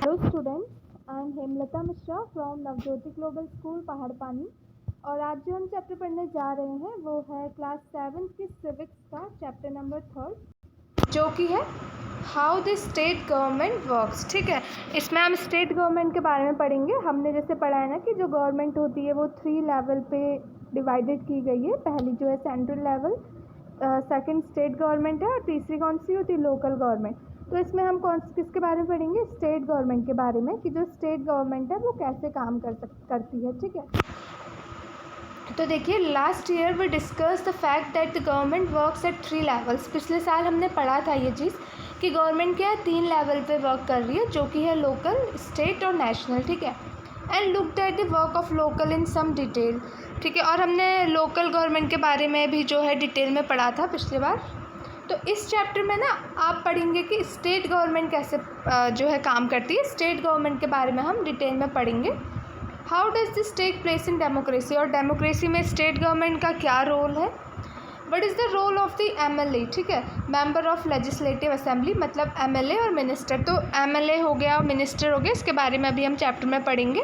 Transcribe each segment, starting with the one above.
Hello students, I am Hemlata Mishra from Navjyoti global school Paharpani. और आज जो हम चैप्टर पढ़ने जा रहे हैं वो है क्लास 7 की सिविक्स का चैप्टर नंबर 3, जो कि है how the state government works. ठीक है, इसमें हम स्टेट गवर्नमेंट के बारे में पढ़ेंगे। हमने जैसे पढ़ा है ना कि जो गवर्नमेंट होती है वो 3 लेवल पे डिवाइडेड की गई है। पहली जो है central level, second state government है और तीसरी कौन सी होती है, लोकल गवर्नमेंट। तो इसमें हम किसके बारे में पढ़ेंगे, स्टेट गवर्नमेंट के बारे में, कि जो स्टेट गवर्नमेंट है वो कैसे काम करती है। ठीक है, तो देखिए last year we discuss the fact that the government works at 3 levels. पिछले साल हमने पढ़ा था ये चीज़ कि गवर्नमेंट क्या है, 3 लेवल पे वर्क कर रही है, जो कि है लोकल, स्टेट और नेशनल। ठीक है, and looked at the work of local in some detail. ठीक है, और हमने लोकल गवर्नमेंट के बारे में भी जो है डिटेल में पढ़ा था पिछली बार। तो इस चैप्टर में ना आप पढ़ेंगे कि स्टेट गवर्नमेंट कैसे जो है काम करती है। स्टेट गवर्नमेंट के बारे में हम डिटेल में पढ़ेंगे। How does this take place in democracy, और डेमोक्रेसी में स्टेट गवर्नमेंट का क्या रोल है। What is the role of the MLA, ठीक है, मेंबर ऑफ लेजिस्लेटिव असेंबली, मतलब MLA और मिनिस्टर। तो MLA हो गया और मिनिस्टर हो गया, इसके बारे में अभी हम चैप्टर में पढ़ेंगे।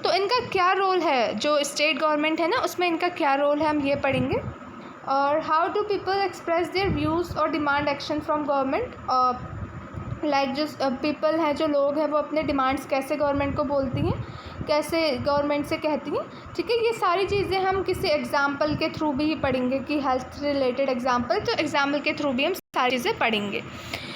तो इनका क्या रोल है, जो स्टेट गवर्नमेंट है ना उसमें इनका क्या रोल है, हम ये पढ़ेंगे। और how do people express their views और demand action from government. Like जो पीपल हैं, जो लोग हैं, वो अपने डिमांड्स कैसे गवर्नमेंट को बोलती हैं, कैसे गवर्नमेंट से कहती हैं। ठीक है, ये सारी चीज़ें हम किसी एग्जाम्पल के थ्रू भी पढ़ेंगे कि हेल्थ रिलेटेड एग्जाम्पल, तो एग्जाम्पल के थ्रू भी हम सारी चीज़ें पढ़ेंगे।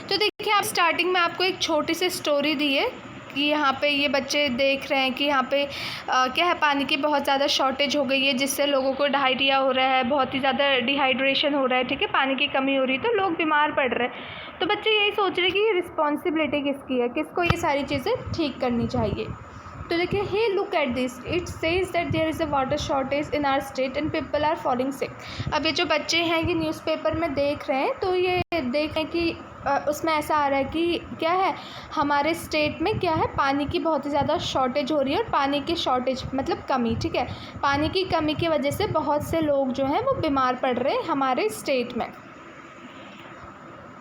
तो देखिए, आप स्टार्टिंग में आपको एक छोटी सी स्टोरी दी है कि यहाँ पे ये बच्चे देख रहे हैं कि यहाँ पे क्या है, पानी की बहुत ज़्यादा शॉर्टेज हो गई है, जिससे लोगों को डायरिया हो रहा है, बहुत ही ज़्यादा डिहाइड्रेशन हो रहा है। ठीक है, पानी की कमी हो रही है, तो लोग बीमार पड़ रहे हैं। तो बच्चे यही सोच रहे हैं कि ये रिस्पॉन्सिबिलिटी किसकी है, किसको ये सारी चीज़ें ठीक करनी चाहिए। तो देखिए, hey look at this, it says that there is a water shortage in our state and people are falling sick. अब ये जो बच्चे हैं ये न्यूज़पेपर में देख रहे हैं, तो ये देख रहे हैं कि उसमें ऐसा आ रहा है कि क्या है, हमारे स्टेट में क्या है, पानी की बहुत ही ज़्यादा शॉर्टेज हो रही है। और पानी की शॉर्टेज मतलब कमी। ठीक है, पानी की कमी की वजह से बहुत से लोग जो हैं वो बीमार पड़ रहे हैं हमारे स्टेट में।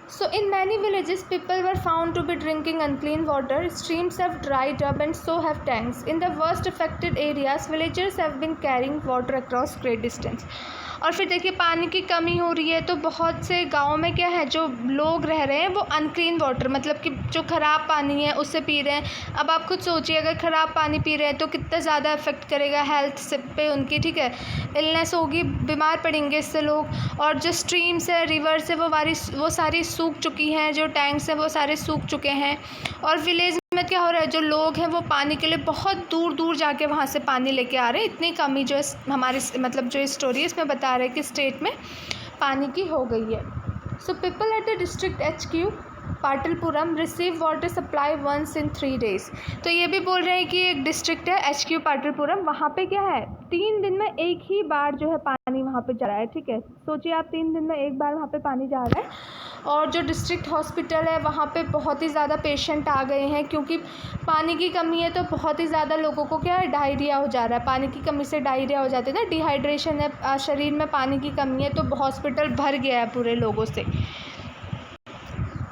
So in many villages, people were found to be drinking unclean water. Streams have dried up and so have tanks. In the worst affected areas, villagers have been carrying water across great distance. और फिर देखिए, पानी की कमी हो रही है, तो बहुत से गाँव में क्या है, जो लोग रह रहे हैं वो अनक्लीन वाटर, मतलब कि जो ख़राब पानी है उससे पी रहे हैं। अब आप खुद सोचिए, अगर ख़राब पानी पी रहे हैं तो कितना ज़्यादा इफेक्ट करेगा हेल्थ से पे उनकी। ठीक है, इलनेस होगी, बीमार पड़ेंगे इससे लोग। और जो स्ट्रीम्स है, रिवर्स है, वो सारी सूख चुकी हैं, जो टैंक्स हैं वो सारे सूख चुके हैं। और विलेज में क्या हो रहा है, जो लोग हैं वो पानी के लिए बहुत दूर दूर जाके वहाँ से पानी लेके आ रहे हैं। इतनी कमी जो हमारे मतलब जो स्टोरी है इसमें बता रहे हैं कि स्टेट में पानी की हो गई है। So people at the district HQ Patalpuram receive water supply once in 3 days। तो ये भी बोल रहे हैं कि एक डिस्ट्रिक्ट है HQ पाटलपुरम, वहाँ पे क्या है, 3 दिन में एक ही बार जो है पानी वहाँ पे जा रहा है। ठीक है, सोचिए आप, 3 दिन में एक बार वहाँ पे पानी जा रहा है। और जो डिस्ट्रिक्ट हॉस्पिटल है वहाँ पे बहुत ही ज़्यादा पेशेंट आ गए हैं, क्योंकि पानी की कमी है, तो बहुत ही ज़्यादा लोगों को क्या है, डायरिया हो जा रहा है। पानी की कमी से डायरिया हो जाते हैं ना, डिहाइड्रेशन है, शरीर में पानी की कमी है, तो हॉस्पिटल भर गया है पूरे लोगों से।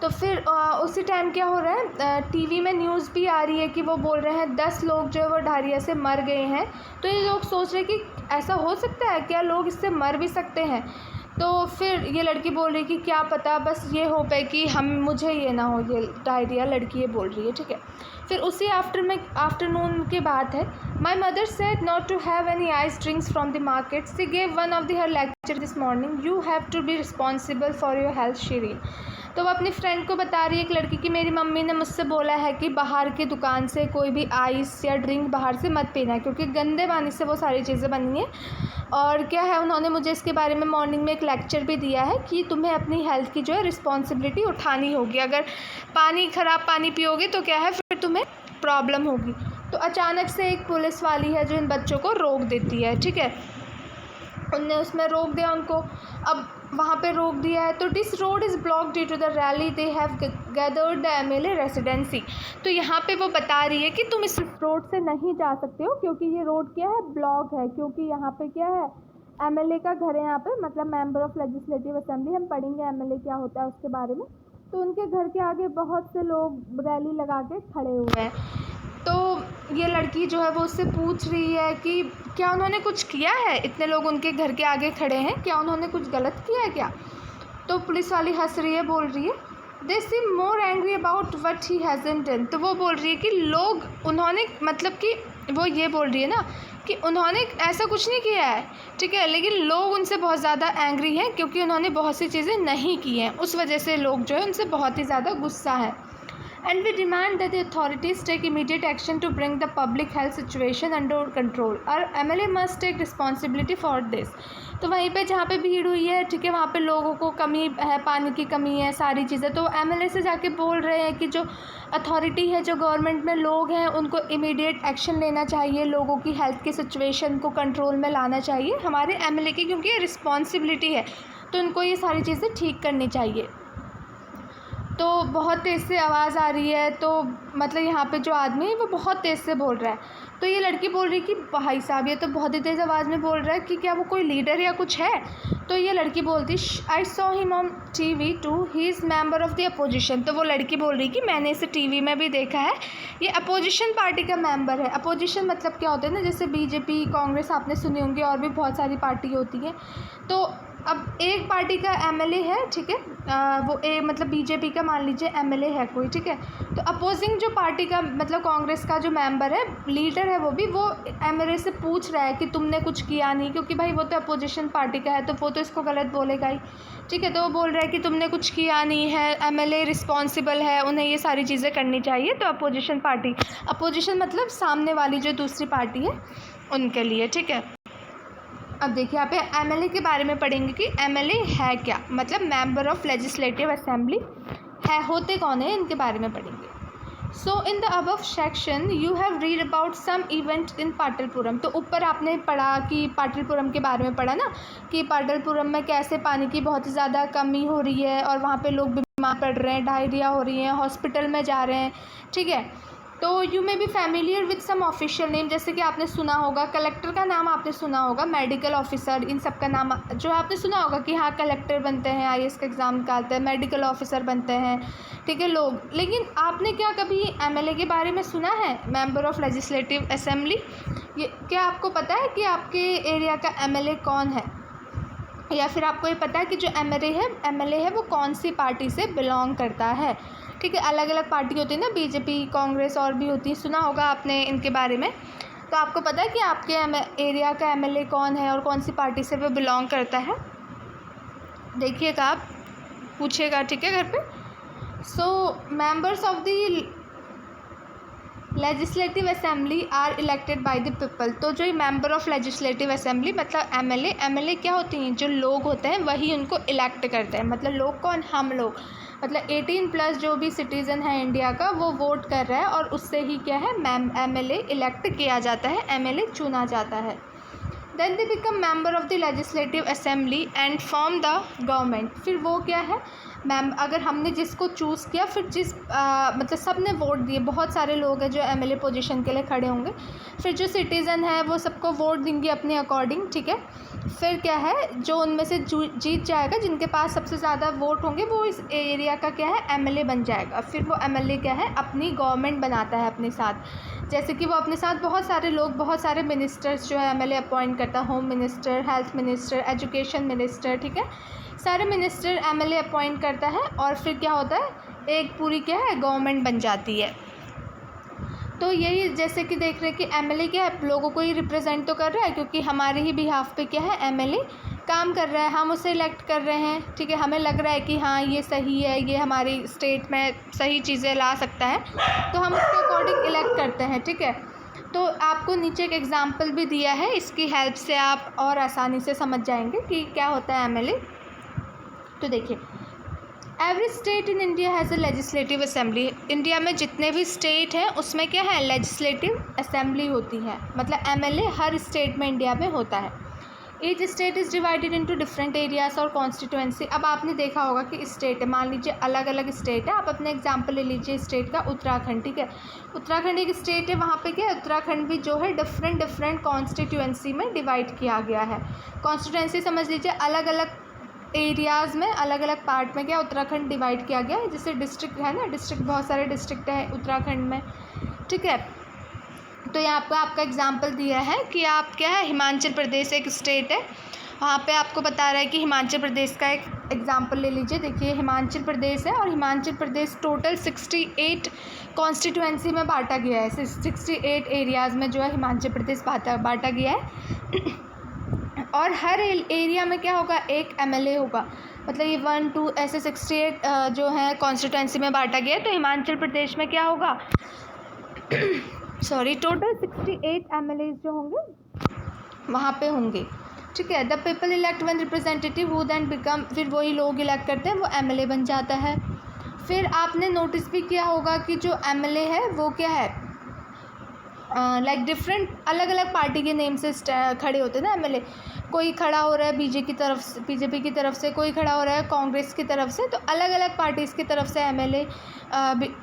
तो फिर उसी टाइम क्या हो रहा है, टीवी में न्यूज़ भी आ रही है कि वो बोल रहे हैं 10 लोग जो है वो डायरिया से मर गए हैं। तो ये लोग सोच रहे हैं कि ऐसा हो सकता है क्या, लोग इससे मर भी सकते हैं। तो फिर ये लड़की बोल रही कि क्या पता, बस ये होप है कि मुझे ये ना हो, ये डायरिया, लड़की ये बोल रही है। ठीक है, फिर उसी आफ्टरनून की बात है। My mother said not to have any ice drinks from the market. She gave one of her lecture this morning, you have to be responsible for your health Shirin. तो वो अपनी फ्रेंड को बता रही है, एक लड़की, कि मेरी मम्मी ने मुझसे बोला है कि बाहर की दुकान से कोई भी आइस या ड्रिंक बाहर से मत पीना है, क्योंकि गंदे पानी से वो सारी चीज़ें बनी हैं। और क्या है, उन्होंने मुझे इसके बारे में मॉर्निंग में एक लेक्चर भी दिया है कि तुम्हें अपनी हेल्थ की जो है रिस्पॉन्सिबिलिटी उठानी होगी। अगर ख़राब पानी पियोगे तो क्या है, फिर तुम्हें प्रॉब्लम होगी। तो अचानक से एक पुलिस वाली है जो इन बच्चों को रोक देती है। ठीक है, उनने उसमें रोक दिया उनको। अब वहाँ पे रोक दिया है, तो this road is block due to the rally they have gathered the MLA residency. तो यहाँ पे वो बता रही है कि तुम इस रोड से नहीं जा सकते हो, क्योंकि ये रोड क्या है, ब्लॉक है, क्योंकि यहाँ पे क्या है, MLA का घर है यहाँ पे, मतलब मेंबर ऑफ लेजिस्लेटिव असेंबली। हम पढ़ेंगे MLA क्या होता है उसके बारे में। तो उनके घर के आगे बहुत से लोग रैली लगा के खड़े हुए हैं। तो ये लड़की जो है वो उससे पूछ रही है कि क्या उन्होंने कुछ किया है, इतने लोग उनके घर के आगे खड़े हैं, क्या उन्होंने कुछ गलत किया है क्या। तो पुलिस वाली हंस रही है, बोल रही है they seem more angry about what he hasn't done. तो वो बोल रही है कि लोग उन्होंने मतलब कि वो ये बोल रही है ना कि उन्होंने ऐसा कुछ नहीं किया है, ठीक है, लेकिन लोग उनसे बहुत ज़्यादा एंग्री हैं क्योंकि उन्होंने बहुत सी चीज़ें नहीं की हैं, उस वजह से लोग जो है उनसे बहुत ही ज़्यादा गुस्सा है। And we demand that the authorities take immediate action to bring the public health situation under control. Our MLA must take responsibility for this. तो वहीं पे जहाँ पे भीड़ हुई है, ठीक है, वहाँ पे लोगों को कमी है, पानी की कमी है, सारी चीज़ें, तो MLA से जाके बोल रहे हैं कि जो अथॉरिटी है, जो गवर्नमेंट में लोग हैं, उनको इमीडिएट एक्शन लेना चाहिए, लोगों की हेल्थ की सिचुएशन को कंट्रोल में लाना चाहिए हमारे MLA की, क्योंकि ये रिस्पॉन्सिबिलिटी है, तो उनको ये सारी चीज़ें ठीक करनी चाहिए। तो बहुत तेज़ से आवाज़ आ रही है, तो मतलब यहाँ पे जो आदमी है वो बहुत तेज़ से बोल रहा है। तो ये लड़की बोल रही है कि भाई साहब ये तो बहुत ही तेज़ आवाज़ में बोल रहा है कि क्या वो कोई लीडर या कुछ है। तो ये लड़की बोलती I saw him on TV too, he is member of the opposition. तो वो लड़की बोल रही कि मैंने इसे TV में भी देखा है, ये अपोजिशन पार्टी का मेंबर है। अपोजिशन मतलब क्या होता है ना, जैसे BJP, कांग्रेस आपने सुनी होंगी, और भी बहुत सारी पार्टी होती है। तो अब एक पार्टी का MLA है, ठीक है, वो मतलब BJP का मान लीजिए MLA है कोई, ठीक है, तो अपोजिंग जो पार्टी का मतलब कांग्रेस का जो मेंबर है, लीडर है, वो MLA से पूछ रहा है कि तुमने कुछ किया नहीं, क्योंकि भाई वो तो अपोजिशन पार्टी का है, तो वो तो इसको गलत बोलेगा ही, ठीक है। तो वो बोल रहा है कि तुमने कुछ किया नहीं है, MLA रिस्पॉन्सिबल है, उन्हें ये सारी चीज़ें करनी चाहिए। तो अपोजिशन पार्टी, अपोजिशन मतलब सामने वाली जो दूसरी पार्टी है उनके लिए, ठीक है। अब देखिए यहाँ पे MLA के बारे में पढ़ेंगे कि MLA है क्या, मतलब मेंबर ऑफ लेजिस्लेटिव असेंबली है, होते कौन है, इनके बारे में पढ़ेंगे। So in the above section you have read about some event in Patalpuram. तो ऊपर आपने पढ़ा कि पाटलपुरम के बारे में पढ़ा ना, कि पाटलपुरम में कैसे पानी की बहुत ही ज़्यादा कमी हो रही है और वहाँ पे लोग बीमार पड़ रहे हैं, डायरिया हो रही है, हॉस्पिटल में जा रहे हैं, ठीक है। तो you may be familiar with some official name, जैसे कि आपने सुना होगा, कलेक्टर का नाम आपने सुना होगा, मेडिकल ऑफिसर, इन सब का नाम जो है आपने सुना होगा कि हाँ कलेक्टर बनते हैं, IAS का एग्ज़ाम निकालते हैं, मेडिकल ऑफिसर बनते हैं, ठीक है लोग। लेकिन आपने क्या कभी MLA के बारे में सुना है, मेंबर ऑफ लेजिस्लेटिव असेंबली? ये क्या आपको पता है कि आपके एरिया का MLA कौन है, या फिर आपको ये पता है कि जो MLA है वो कौन सी पार्टी से बिलोंग करता है, ठीक है। अलग अलग पार्टी होती है ना, BJP, कांग्रेस और भी होती है, सुना होगा आपने इनके बारे में। तो आपको पता है कि आपके एरिया का MLA कौन है और कौन सी पार्टी से वो बिलोंग करता है, देखिएगा आप, पूछिएगा, ठीक है, घर पे। So members of the legislative assembly are elected by the people. तो जो मेंबर ऑफ लेजिस्लेटिव असेंबली मतलब MLA क्या होती हैं, जो लोग होते हैं वही उनको इलेक्ट करते हैं। मतलब लोग कौन, हम लोग, मतलब 18+ जो भी सिटीज़न है इंडिया का वो वोट कर रहा है, और उससे ही क्या है MLA इलेक्ट किया जाता है, MLA चुना जाता है। Then they become member of the legislative assembly and form the government. फिर वो क्या है, अगर हमने जिसको चूज़ किया, फिर मतलब सब ने वोट दिए, बहुत सारे लोग हैं जो MLA पोजीशन के लिए खड़े होंगे, फिर जो सिटीज़न है वो सबको वोट देंगे अपने अकॉर्डिंग, ठीक है। फिर क्या है, जो उनमें से जीत जाएगा, जिनके पास सबसे ज़्यादा वोट होंगे, वो इस एरिया का क्या है MLA बन जाएगा। फिर वो MLA क्या है, अपनी गवर्नमेंट बनाता है अपने साथ, जैसे कि वो अपने साथ बहुत सारे लोग, बहुत सारे मिनिस्टर्स जो है MLA अपॉइंट करता है, home minister, health minister, education minister, ठीक है, सारे मिनिस्टर MLA अपॉइंट करता है, और फिर क्या होता है, एक पूरी क्या है गवर्नमेंट बन जाती है। तो यही जैसे कि देख रहे हैं कि MLA क्या है, लोगों को ही रिप्रेजेंट तो कर रहा है, क्योंकि हमारे ही बिहाफ पे क्या है MLA काम कर रहा है, हम उसे इलेक्ट कर रहे हैं, ठीक है। हमें लग रहा है कि हाँ ये सही है, ये हमारी स्टेट में सही चीज़ें ला सकता है, तो हम उसके अकॉर्डिंग इलेक्ट करते हैं, ठीक है। तो आपको नीचे एक एग्जाम्पल भी दिया है, इसकी हेल्प से आप और आसानी से समझ जाएंगे कि क्या होता है MLA। तो देखिए, every state in India has a legislative assembly. India में जितने भी स्टेट हैं उसमें क्या है, लेजिस्लेटिव असेंबली होती है, मतलब MLA हर स्टेट में इंडिया में होता है। Each state is divided into different areas और कॉन्स्टिट्यूएंसी। अब आपने देखा होगा कि स्टेट है, मान लीजिए अलग अलग स्टेट है, आप अपने एग्जाम्पल ले लीजिए स्टेट का उत्तराखंड, ठीक है। उत्तराखंड एक स्टेट है, वहाँ पे क्या है, उत्तराखंड भी जो है डिफरेंट कॉन्स्टिट्यूएंसी में डिवाइड किया गया है। कॉन्स्टिट्यूएंसी समझ लीजिए अलग अलग एरियाज़ में, अलग अलग पार्ट में क्या उत्तराखंड डिवाइड किया गया है, जैसे डिस्ट्रिक्ट है ना, डिस्ट्रिक्ट बहुत सारे डिस्ट्रिक्ट हैं उत्तराखंड में, ठीक है। तो यहाँ पे आपका एग्जांपल दिया है कि आप क्या है, हिमाचल प्रदेश एक स्टेट है, वहाँ पे आपको बता रहा है कि हिमाचल प्रदेश का एक एग्जांपल ले लीजिए। देखिए हिमाचल प्रदेश है और हिमाचल प्रदेश टोटल 68 कॉन्स्टिट्यूएंसी में बांटा गया है, 68 एरियाज़ में जो है हिमाचल प्रदेश बांटा गया है। और हर एरिया में क्या होगा, एक एमएलए होगा, मतलब ये 1 2 ऐसे 68 जो है कॉन्स्टिट्यूएंसी में बांटा गया है। तो हिमाचल प्रदेश में क्या होगा सॉरी, टोटल 68 एमएलए जो होंगे वहाँ पे होंगे, ठीक है। The people elect one representative who then become, फिर वही लोग इलेक्ट करते हैं, वो एमएलए बन जाता है। फिर आपने नोटिस भी किया होगा कि जो एमएलए है वो क्या है, लाइक डिफरेंट अलग अलग पार्टी के नेम से खड़े होते हैं ना एमएलए। कोई खड़ा हो रहा है बीजेपी की तरफ से, कोई खड़ा हो रहा है कांग्रेस की तरफ से, तो अलग अलग पार्टीज़ की तरफ से एमएलए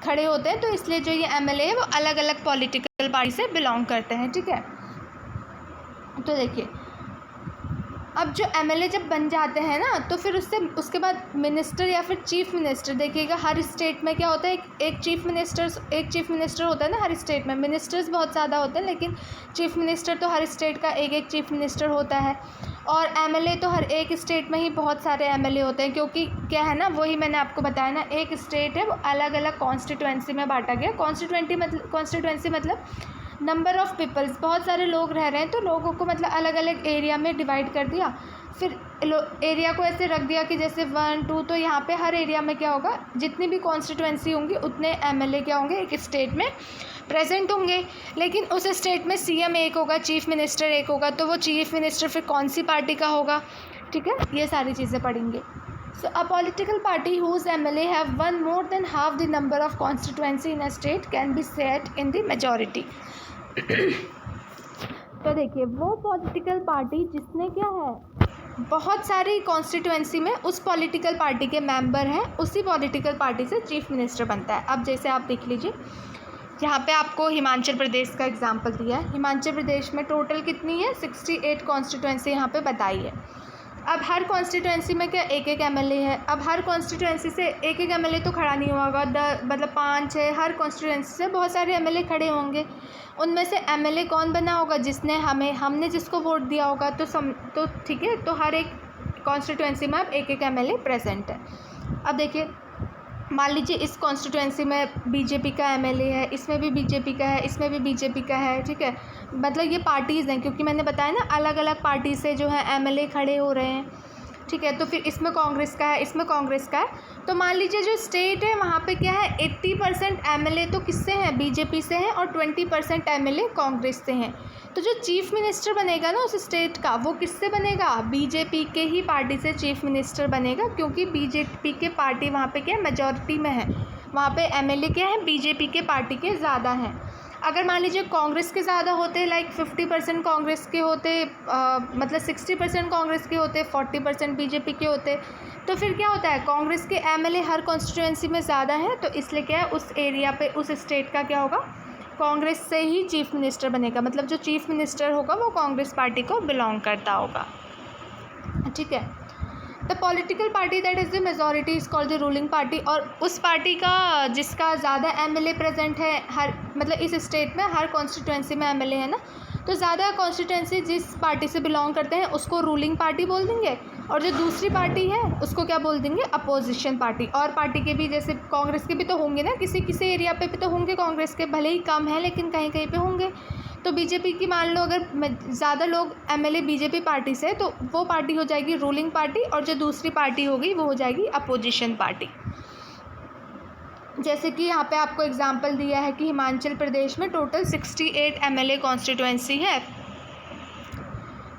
खड़े होते हैं। तो इसलिए जो ये एमएलए है वो अलग अलग पॉलिटिकल पार्टी से बिलोंग करते हैं, ठीक है। तो देखिए अब जो एमएलए जब बन जाते हैं ना, तो फिर उसके बाद मिनिस्टर या फिर चीफ मिनिस्टर, देखिएगा हर स्टेट में क्या होता है, एक चीफ मिनिस्टर होता है ना हर स्टेट में। मिनिस्टर्स बहुत ज़्यादा होते हैं लेकिन चीफ मिनिस्टर तो हर स्टेट का एक एक चीफ मिनिस्टर होता है। और एमएलए तो हर एक स्टेट में ही बहुत सारे एमएलए होते हैं, क्योंकि क्या है ना, वही मैंने आपको बताया ना, एक स्टेट है वो अलग अलग कॉन्स्टिट्यूएंसी में बांटा गया। कॉन्स्टिट्यूएंसी मतलब नंबर ऑफ़ पीपल्स, बहुत सारे लोग रह रहे हैं तो लोगों को मतलब अलग अलग एरिया में डिवाइड कर दिया। फिर एरिया को ऐसे रख दिया कि जैसे 1 2, तो यहाँ पे हर एरिया में क्या होगा, जितनी भी कॉन्स्टिट्यूएंसी होंगी उतने एमएलए क्या होंगे एक स्टेट में प्रेजेंट होंगे। लेकिन उस स्टेट में सीएम एक होगा, चीफ मिनिस्टर एक होगा, तो वो चीफ मिनिस्टर फिर कौन सी पार्टी का होगा, ठीक है, ये सारी चीज़ें पढ़ेंगे। So a political party whose MLA have won more than half the number of constituency in a state can be set in the majority. तो देखिए वो पॉलिटिकल पार्टी जिसने क्या है बहुत सारी कॉन्स्टिट्यूएंसी में उस पॉलिटिकल पार्टी के मेंबर हैं, उसी पॉलिटिकल पार्टी से चीफ मिनिस्टर बनता है। अब जैसे आप देख लीजिए यहाँ पे आपको हिमाचल प्रदेश का एग्जांपल दिया है। हिमाचल प्रदेश में टोटल कितनी है, 68 कॉन्स्टिट्यूएंसी यहाँ पे बताई है। अब हर कॉन्स्टिट्यूएंसी में क्या एक एक एमएलए है। अब हर कॉन्स्टिट्यूएंसी से एक एक एमएलए तो खड़ा नहीं होगा, मतलब 5 6 हर कॉन्स्टिट्यूएंसी से बहुत सारे एमएलए खड़े होंगे। उनमें से एमएलए कौन बना होगा, जिसने हमने जिसको वोट दिया होगा। तो ठीक है, तो हर एक कॉन्स्टिट्यूएंसी में अब एक एक एमएलए प्रेजेंट है। अब देखिए मान लीजिए इस कॉन्स्टिट्यूएंसी में बीजेपी का एमएलए है, इसमें भी बीजेपी का है, इसमें भी बीजेपी का है, ठीक है। मतलब ये पार्टीज़ हैं, क्योंकि मैंने बताया ना अलग अलग पार्टी से जो है एमएलए खड़े हो रहे हैं, ठीक है। तो फिर इसमें कांग्रेस का है, इसमें कांग्रेस का है। तो मान लीजिए जो स्टेट है वहाँ पे क्या है 80% एमएलए तो किससे हैं, बीजेपी से हैं, और 20% एमएलए कांग्रेस से हैं। तो जो चीफ मिनिस्टर बनेगा ना उस स्टेट का, वो किससे बनेगा, बीजेपी के ही पार्टी से चीफ मिनिस्टर बनेगा, क्योंकि बीजेपी के पार्टी वहाँ पे क्या है मेजॉरिटी में है, वहाँ पे एमएलए क्या है बीजेपी के पार्टी के ज़्यादा हैं। अगर मान लीजिए कांग्रेस के ज़्यादा होते, लाइक 50% कांग्रेस के होते, मतलब 60% कांग्रेस के होते, 40% बीजेपी के होते, तो फिर क्या होता है कांग्रेस के एमएलए हर कॉन्स्टिट्यूएंसी में ज़्यादा हैं, तो इसलिए क्या है उस एरिया पे उस स्टेट का क्या होगा, कांग्रेस से ही चीफ मिनिस्टर बनेगा। मतलब जो चीफ मिनिस्टर होगा वो कांग्रेस पार्टी को बिलोंग करता होगा, ठीक है। The political party that is the majority is called the ruling party. और उस पार्टी का जिसका ज़्यादा एमएलए प्रेजेंट है हर, मतलब इस स्टेट में हर कॉन्स्टिट्यूएंसी में एमएलए है ना, तो ज़्यादा कॉन्स्टिट्यूएंसी जिस पार्टी से बिलोंग करते हैं उसको रूलिंग पार्टी बोल देंगे, और जो दूसरी पार्टी है उसको क्या बोल देंगे, अपोजिशन पार्टी। और पार्टी के भी जैसे कांग्रेस के भी तो होंगे ना, किसी किसी एरिया पे भी तो होंगे कांग्रेस के, भले ही कम है लेकिन कहीं कहीं पे होंगे। तो बीजेपी की मान लो अगर ज़्यादा लोग एमएलए बीजेपी पार्टी से, तो वो पार्टी हो जाएगी रूलिंग पार्टी, और जो दूसरी पार्टी होगी वो हो जाएगी अपोजिशन पार्टी। जैसे कि यहाँ पे आपको एग्जांपल दिया है कि हिमाचल प्रदेश में टोटल 68 एमएलए कॉन्स्टिट्यूएंसी है।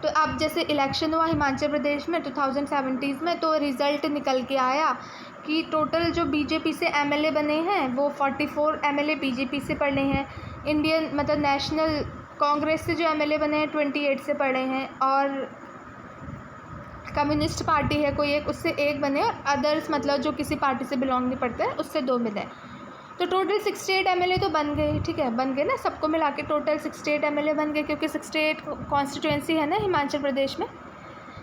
तो अब जैसे इलेक्शन हुआ हिमाचल प्रदेश में 2017 में, तो रिज़ल्ट निकल के आया कि टोटल जो बीजेपी से एमएलए बने हैं वो 44 एमएलए बीजेपी से पड़े हैं। इंडियन मतलब नेशनल कांग्रेस से जो एमएलए बने हैं 28 से पड़े हैं, और कम्युनिस्ट पार्टी है कोई एक, उससे 1 बने, और अदर्स मतलब जो किसी पार्टी से बिलोंग नहीं पड़ते हैं उससे 2 बने। तो टोटल 68 एमएलए तो बन गए, ठीक है, बन गए ना, सबको मिला के टोटल 68 एमएलए बन गए, क्योंकि 68 कॉन्स्टिट्यूएंसी है ना हिमाचल प्रदेश में।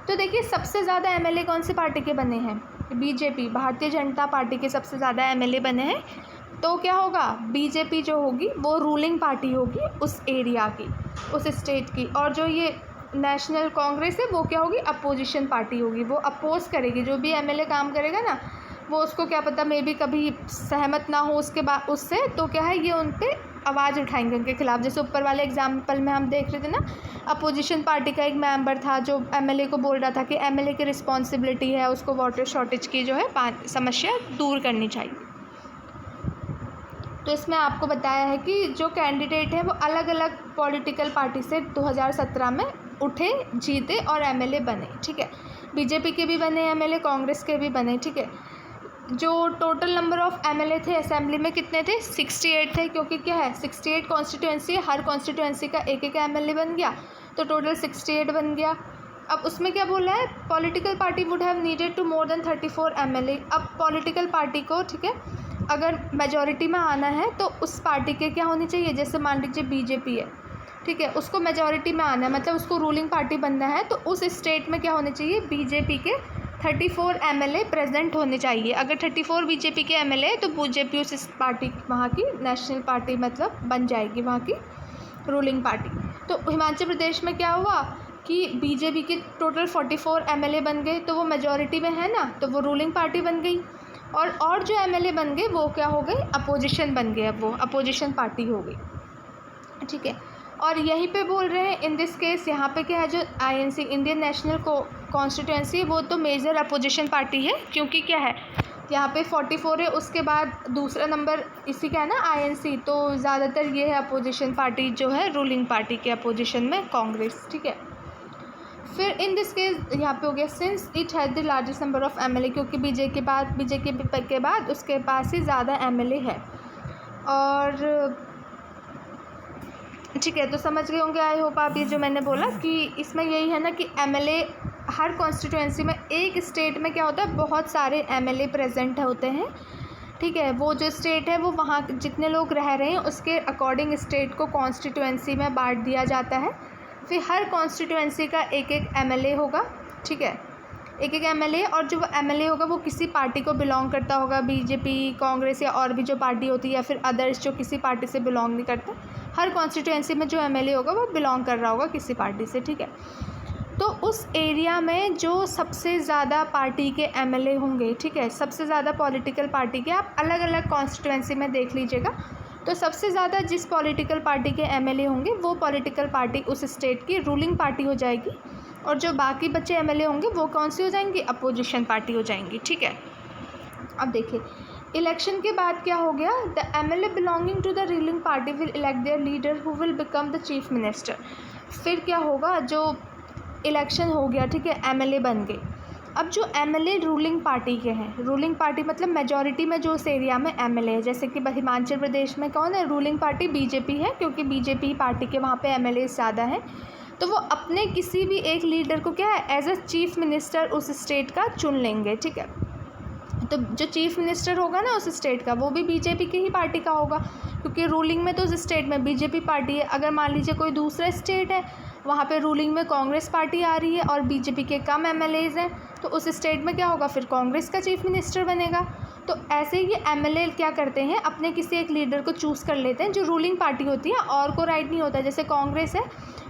तो देखिए सबसे ज़्यादा एमएलए कौन सी पार्टी के बने हैं? बीजेपी, भारतीय जनता पार्टी के सबसे ज़्यादा एमएलए बने हैं। तो क्या होगा, बीजेपी जो होगी वो रूलिंग पार्टी होगी उस एरिया की, उस स्टेट की, और जो ये नेशनल कांग्रेस है वो क्या होगी, अपोजिशन पार्टी होगी। वो अपोज करेगी, जो भी एमएलए काम करेगा ना वो उसको क्या पता मे बी कभी सहमत ना हो उसके बाद उससे, तो क्या है ये उन पर आवाज़ उठाएंगे उनके खिलाफ। जैसे ऊपर वाले एग्जाम्पल में हम देख रहे थे ना, अपोजिशन पार्टी का एक मेंबर था जो एमएलए को बोल रहा था कि एमएलए की रिस्पॉन्सिबिलिटी है उसको वाटर शॉर्टेज की जो है समस्या दूर करनी चाहिए। तो इसमें आपको बताया है कि जो कैंडिडेट हैं वो अलग अलग पॉलिटिकल पार्टी से 2017 में उठे, जीते और एमएलए बने। ठीक है, बीजेपी के भी बने एमएलए, कांग्रेस के भी बने। ठीक है, जो टोटल नंबर ऑफ एमएलए थे असेंबली में कितने थे, 68 थे, क्योंकि क्या है 68 कॉन्स्टिट्यूंसी है, हर कॉन्स्टिट्यूंसी का एक एक एमएलए बन गया, तो टोटल 68 बन गया। अब उसमें क्या बोला है, political party would have needed to more than 34 MLA. अब पॉलिटिकल पार्टी को, ठीक है, अगर मेजॉरिटी में आना है तो उस पार्टी के क्या होनी चाहिए, जैसे मान लीजिए बीजेपी है, ठीक है, उसको मेजॉरिटी में आना है, मतलब उसको रूलिंग पार्टी बनना है, तो उस स्टेट में क्या होने चाहिए, बीजेपी के 34 एमएलए प्रेजेंट होने चाहिए। अगर 34 बीजेपी के एमएलए है तो बीजेपी उस पार्टी वहाँ की नेशनल पार्टी मतलब बन जाएगी, वहाँ की रूलिंग पार्टी। तो हिमाचल प्रदेश में क्या हुआ कि बीजेपी के टोटल 44 एमएलए बन गए, तो वो मेजॉरिटी में है ना, तो वो रूलिंग पार्टी बन गई। और जो एमएलए बन गए वो क्या हो गए, अपोजिशन बन गए, अब वो अपोजिशन पार्टी हो गई। ठीक है, और यहीं पे बोल रहे हैं इन दिस केस, यहाँ पे क्या है, जो आईएनसी इंडियन नेशनल कॉन्स्टिट्यूंसी वो तो मेजर अपोजिशन पार्टी है, क्योंकि क्या है यहाँ पे 44 है, उसके बाद दूसरा नंबर इसी का है ना आईएनसी, तो ज़्यादातर ये है अपोजिशन पार्टी जो है रूलिंग पार्टी के अपोजिशन में कांग्रेस। ठीक है, फिर इन दिस केस यहाँ पे हो गया since it has the largest number of MLA, क्योंकि बीजेपी के बाद उसके पास ही ज़्यादा एमएलए है। और ठीक है, तो समझ गए होंगे आई होप आप ये जो मैंने बोला कि इसमें यही है ना कि एमएलए हर कॉन्स्टिट्यूंसी में, एक स्टेट में क्या होता है बहुत सारे एमएलए प्रेजेंट होते हैं। ठीक है, वो जो स्टेट है वो वहाँ जितने लोग रह रहे हैं उसके अकॉर्डिंग स्टेट को कॉन्स्टिट्यूंसी में बांट दिया जाता है। फिर हर कॉन्स्टिट्यूंसी का एक एक एमएलए होगा। ठीक है, एक एक एमएलए, और जो एमएलए होगा वो किसी पार्टी को बिलोंग करता होगा, बीजेपी, कांग्रेस या और भी जो पार्टी होती है, या फिर अदर्स जो किसी पार्टी से बिलोंग नहीं करता। हर कॉन्स्टिट्यूंसी में जो एमएलए होगा वो बिलोंग कर रहा होगा किसी पार्टी से। ठीक है, तो उस एरिया में जो सबसे ज़्यादा पार्टी के एमएलए होंगे, ठीक है, सबसे ज़्यादा पॉलिटिकल पार्टी के, आप अलग अलग कॉन्स्टिट्यूंसी में देख लीजिएगा, तो सबसे ज़्यादा जिस पॉलिटिकल पार्टी के एमएलए होंगे वो पॉलिटिकल पार्टी उस स्टेट की रूलिंग पार्टी हो जाएगी, और जो बाकी बचे एमएलए होंगे वो कौन सी हो जाएंगी, अपोजिशन पार्टी हो जाएंगी। ठीक है, अब देखिए इलेक्शन के बाद क्या हो गया, the MLA belonging to the ruling party will elect their leader who will become the chief minister. फिर क्या होगा, जो इलेक्शन हो गया, ठीक है, एमएलए बन गए। अब जो एमएलए रूलिंग पार्टी के हैं, रूलिंग पार्टी मतलब मेजॉरिटी में जो उस एरिया में एमएलए है, जैसे कि हिमाचल प्रदेश में कौन है, रूलिंग पार्टी बीजेपी है, क्योंकि बीजेपी पार्टी के वहाँ पे एमएलए ज़्यादा हैं, तो वो अपने किसी भी एक लीडर को क्या है एज अ चीफ मिनिस्टर उस स्टेट का चुन लेंगे। ठीक है, तो जो चीफ मिनिस्टर होगा ना उस स्टेट का वो भी बीजेपी की ही पार्टी का होगा, क्योंकि रूलिंग में तो उस स्टेट में बीजेपी पार्टी है। अगर मान लीजिए कोई दूसरा स्टेट है, वहाँ पे रूलिंग में कांग्रेस पार्टी आ रही है और बीजेपी के कम एमएलएज हैं, तो उस स्टेट में क्या होगा, फिर कांग्रेस का चीफ मिनिस्टर बनेगा। तो ऐसे ही ये एमएलए क्या करते हैं, अपने किसी एक लीडर को चूज़ कर लेते हैं जो रूलिंग पार्टी होती है, और को राइट नहीं होता। जैसे कांग्रेस है,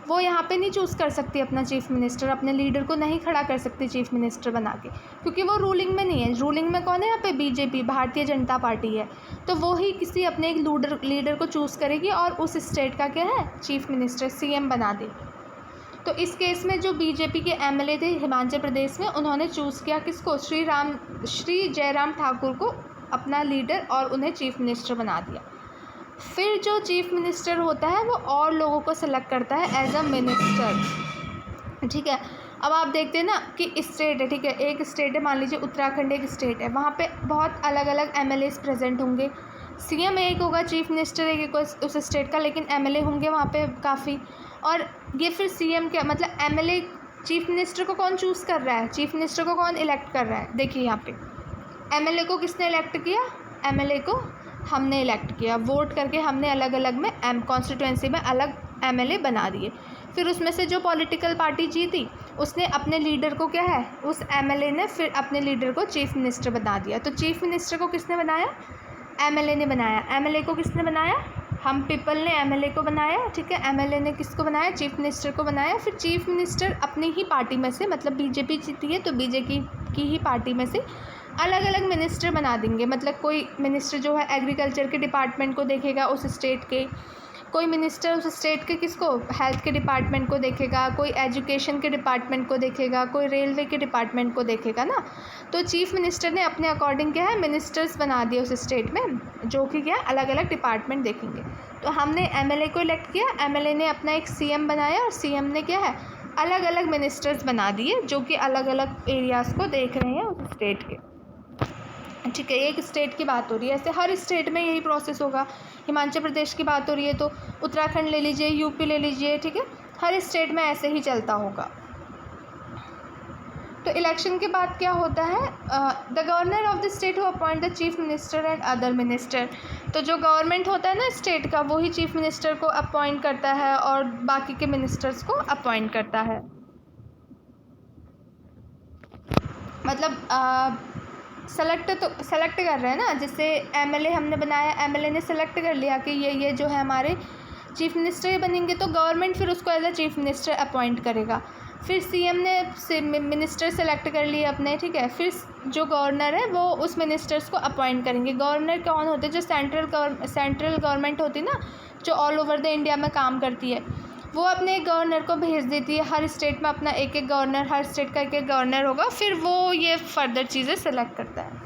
वो यहाँ पे नहीं चूज़ कर सकती अपना चीफ मिनिस्टर, अपने लीडर को नहीं खड़ा कर सकती चीफ मिनिस्टर बना के, क्योंकि वो रूलिंग में नहीं है। रूलिंग में कौन है यहाँ पे, बीजेपी, भारतीय जनता पार्टी है, तो वो ही किसी अपने एक लीडर को चूज़ करेगी और उस स्टेट का क्या है, चीफ मिनिस्टर, सीएम बना दे। तो इस केस में जो बीजेपी के एमएलए थे हिमाचल प्रदेश में, उन्होंने चूज़ किया किसको, श्री जयराम ठाकुर को अपना लीडर, और उन्हें चीफ मिनिस्टर बना दिया। फिर जो चीफ मिनिस्टर होता है वो और लोगों को सेलेक्ट करता है एज अ मिनिस्टर। ठीक है, अब आप देखते हैं ना कि स्टेट है, ठीक है, एक स्टेट है, मान लीजिए उत्तराखंड एक स्टेट है, वहाँ पे बहुत अलग अलग एमएलए प्रेजेंट होंगे। सीएम एक होगा, चीफ मिनिस्टर एक उस स्टेट का, लेकिन एमएलए होंगे वहाँ पे काफ़ी। और ये फिर सीएम क्या मतलब एमएलए, चीफ मिनिस्टर को कौन चूज़ कर रहा है, चीफ मिनिस्टर को कौन इलेक्ट कर रहा है, देखिए यहाँ पे एमएलए को किसने इलेक्ट किया, एमएलए को हमने इलेक्ट किया, वोट करके हमने अलग अलग में कॉन्स्टिट्यूंसी में अलग MLA बना दिए। फिर उसमें से जो पॉलिटिकल पार्टी जीती उसने अपने लीडर को क्या है, उस MLA ने फिर अपने लीडर को चीफ मिनिस्टर बना दिया। तो चीफ मिनिस्टर को किसने बनाया, MLA ने बनाया। MLA को किसने बनाया, हम पीपल ने MLA को बनाया, ठीक है। MLA ने किसको बनाया, चीफ मिनिस्टर को बनाया। फिर चीफ मिनिस्टर अपनी ही पार्टी में से, मतलब बीजेपी जीती है तो बीजेपी की ही पार्टी में से अलग अलग मिनिस्टर बना देंगे। मतलब कोई मिनिस्टर जो है एग्रीकल्चर के डिपार्टमेंट को देखेगा उस स्टेट के, कोई मिनिस्टर उस स्टेट के किसको, हेल्थ के डिपार्टमेंट को देखेगा, कोई एजुकेशन के डिपार्टमेंट को देखेगा, कोई रेलवे के डिपार्टमेंट को देखेगा ना। तो चीफ मिनिस्टर ने अपने अकॉर्डिंग क्या है मिनिस्टर्स बना दिए उस स्टेट में, जो कि क्या अलग अलग डिपार्टमेंट देखेंगे। तो हमने MLA को इलेक्ट किया, MLA ने अपना एक CM बनाया और CM ने क्या है अलग अलग मिनिस्टर्स बना दिए जो कि अलग अलग एरियाज़ को देख रहे हैं उस स्टेट के, ठीक है। एक स्टेट की बात हो रही है, ऐसे हर स्टेट में यही प्रोसेस होगा। हिमाचल प्रदेश की बात हो रही है तो उत्तराखंड ले लीजिए, UP ले लीजिए, ठीक है। हर स्टेट में ऐसे ही चलता होगा। तो इलेक्शन के बाद क्या होता है, the governor of the state who appoint the chief minister and other minister. तो जो गवर्नमेंट होता है ना स्टेट का, वही चीफ मिनिस्टर को अपॉइंट करता है और बाकी के मिनिस्टर्स को अपॉइंट करता है। मतलब सेलेक्ट कर रहे हैं ना, जैसे MLA हमने बनाया, MLA ने सेलेक्ट कर लिया कि ये जो है हमारे चीफ मिनिस्टर बनेंगे, तो गवर्नमेंट फिर उसको as a chief minister appoint करेगा। फिर CM ने मिनिस्टर सेलेक्ट कर लिए अपने, ठीक है। फिर जो गवर्नर है वो उस मिनिस्टर्स को अपॉइंट करेंगे। गवर्नर कौन होते हैं, जो सेंट्रल गवर्नमेंट होती है ना, जो ऑल ओवर द इंडिया में काम करती है, वो अपने एक गवर्नर को भेज देती है। हर स्टेट में अपना एक एक गवर्नर, हर स्टेट का एक एक गवर्नर होगा, फिर वो ये फर्दर चीज़ें सेलेक्ट करता है।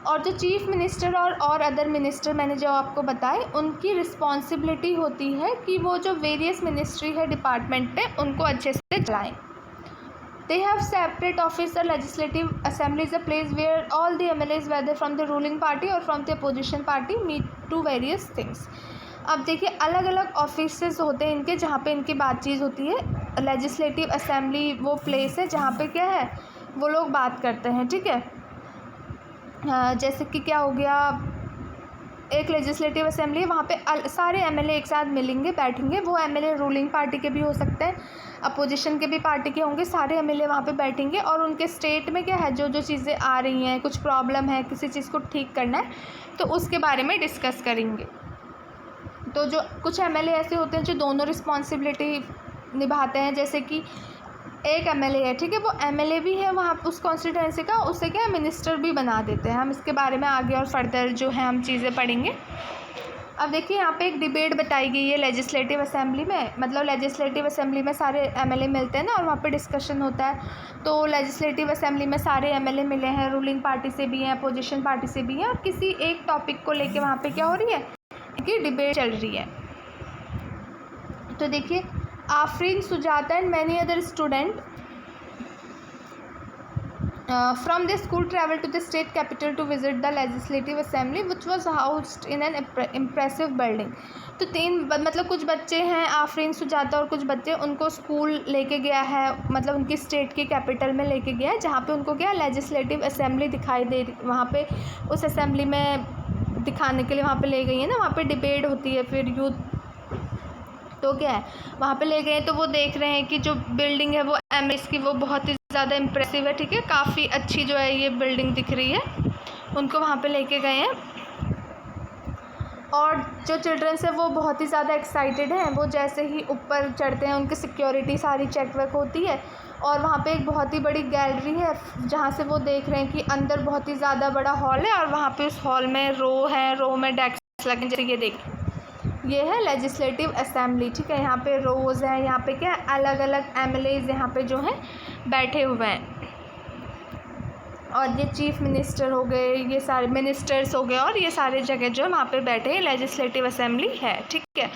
और जो चीफ मिनिस्टर और अदर मिनिस्टर मैंने जो आपको बताए, उनकी रिस्पॉन्सिबिलिटी होती है कि वो जो वेरियस मिनिस्ट्री है डिपार्टमेंट पे उनको अच्छे से चलाएँ। They have separate office. The legislative assembly is a place where all the MLAs, whether from the ruling party or from the opposition party, meet to various things. अब देखिए अलग अलग ऑफिसेस होते हैं इनके, जहाँ पे इनकी बातचीत होती है। लेजिस्लेटिव असेंबली वो प्लेस है जहाँ पे क्या है वो लोग बात करते हैं, ठीक है। जैसे कि क्या हो गया, एक लेजिस्लेटिव असेंबली है, वहाँ पे सारे MLA एक साथ मिलेंगे, बैठेंगे। वो MLA रूलिंग पार्टी के भी हो सकते हैं, अपोजिशन के भी पार्टी के होंगे, सारे MLA वहाँ पे बैठेंगे और उनके स्टेट में क्या है जो जो चीज़ें आ रही हैं, कुछ प्रॉब्लम है, किसी चीज़ को ठीक करना है, तो उसके बारे में डिस्कस करेंगे। तो जो कुछ MLA ऐसे होते हैं जो दोनों रिस्पॉन्सिबिलिटी निभाते हैं, जैसे कि एक MLA है, ठीक है, वो MLA भी है वहाँ उस कॉन्स्टिट्यूएंसी का, उससे क्या है मिनिस्टर भी बना देते हैं। हम इसके बारे में आगे और फर्दर जो है हम चीज़ें पढ़ेंगे। अब देखिए यहाँ पे एक डिबेट बताई गई है लेजिस्लेटिव असेंबली में, मतलब लेजिस्लेटिव असेंबली में सारे MLA मिलते हैं ना और वहाँ पे डिस्कशन होता है। तो लेजिस्लेटिव असेंबली में सारे MLA मिले हैं, रूलिंग पार्टी से भी हैं, अपोजिशन पार्टी से भी हैं, और किसी एक टॉपिक को लेके वहाँ पे क्या हो रही है कि डिबेट चल रही है। तो देखिए Afreen, Sujata and many other student from the school traveled to the state capital to visit the legislative assembly which was housed in an impressive building. तो मतलब कुछ बच्चे हैं, आफरीन, सुजाता और कुछ बच्चे, उनको स्कूल लेके गया है, मतलब उनकी स्टेट की कैपिटल में लेके गया है, जहाँ पे उनको क्या लेजिस्लेटिव असेंबली दिखाई दे रही, वहाँ पे उस असेंबली में दिखाने के लिए वहाँ पे ले गई है ना, वहाँ पे डिबेट होती है फिर यूथ, तो क्या है वहाँ पे ले गए। तो वो देख रहे हैं कि जो बिल्डिंग है वो MS की वो बहुत ही ज़्यादा इम्प्रेसिव है, ठीक है, काफ़ी अच्छी जो है ये बिल्डिंग दिख रही है, उनको वहाँ पे लेके गए हैं। और जो चिल्ड्रंस है वो बहुत ही ज़्यादा एक्साइटेड हैं, वो जैसे ही ऊपर चढ़ते हैं उनकी सिक्योरिटी सारी चेक वेक होती है, और वहाँ पे एक बहुत ही बड़ी गैलरी है जहाँ से वो देख रहे हैं कि अंदर बहुत ही ज़्यादा बड़ा हॉल है, और वहाँ पे उस हॉल में रो में डेस्क लगे, जैसे ये देखिए ये है लेजिस्लेटिव असेंबली, ठीक है। यहाँ पे रोज़ हैं, यहाँ पे क्या अलग अलग MLAs यहाँ पे जो हैं बैठे हुए हैं, और ये चीफ मिनिस्टर हो गए, ये सारे मिनिस्टर्स हो गए, और ये सारे जगह जो है वहाँ पे बैठे हैं, लेजिस्लेटिव असेंबली है, ठीक है।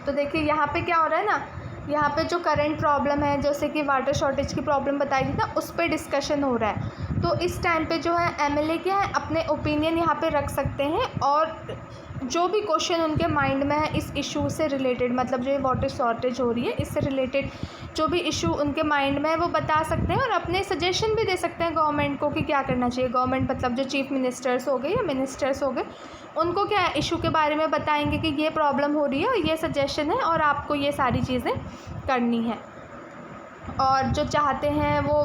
तो देखिए यहाँ पे क्या हो रहा है ना, यहाँ पे जो करंट प्रॉब्लम है जैसे कि वाटर शॉर्टेज की प्रॉब्लम बताई थी ना, उस पर डिस्कशन हो रहा है। तो इस टाइम पे जो है एमएलए क्या है, अपने ओपिनियन यहाँ पे रख सकते हैं और जो भी क्वेश्चन उनके माइंड में है इस इशू से रिलेटेड, मतलब जो ये वाटर शॉर्टेज हो रही है इससे रिलेटेड जो भी इशू उनके माइंड में है वो बता सकते हैं और अपने सजेशन भी दे सकते हैं गवर्नमेंट को कि क्या करना चाहिए। गवर्नमेंट मतलब जो चीफ मिनिस्टर्स हो गए या मिनिस्टर्स हो गए, उनको क्या इशू के बारे में बताएंगे कि ये प्रॉब्लम हो रही है और ये सजेशन है और आपको ये सारी चीज़ें करनी है। और जो चाहते हैं वो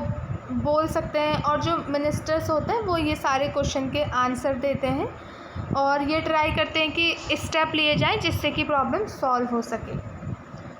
बोल सकते हैं और जो मिनिस्टर्स होते हैं वो ये सारे क्वेश्चन के आंसर देते हैं और ये ट्राई करते हैं कि स्टेप लिए जाएं जिससे कि प्रॉब्लम सॉल्व हो सके।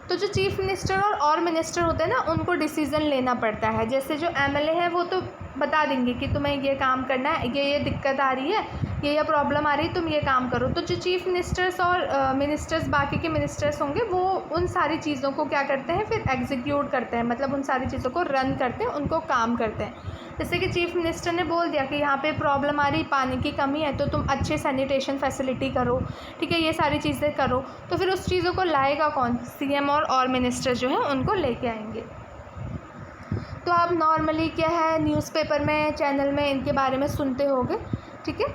तो जो चीफ मिनिस्टर और मिनिस्टर होते हैं ना, उनको डिसीज़न लेना पड़ता है। जैसे जो एमएलए हैं वो तो बता देंगे कि तुम्हें ये काम करना है, ये दिक्कत आ रही है, ये प्रॉब्लम आ रही है, तुम ये काम करो। तो जो चीफ मिनिस्टर्स और मिनिस्टर्स बाकी के मिनिस्टर्स होंगे वो उन सारी चीज़ों को क्या करते हैं फिर एग्जीक्यूट करते हैं, मतलब उन सारी चीज़ों को रन करते हैं, उनको काम करते हैं। जैसे कि चीफ मिनिस्टर ने बोल दिया कि यहाँ पे प्रॉब्लम आ रही, पानी की कमी है, तो तुम अच्छे सैनिटेशन फैसिलिटी करो, ठीक है, ये सारी चीज़ें करो। तो फिर उस चीज़ों को लाएगा कौन? सीएम और मिनिस्टर जो है उनको लेके आएंगे। तो आप नॉर्मली क्या है न्यूज़पेपर में, चैनल में इनके बारे में सुनते होंगे, ठीक है।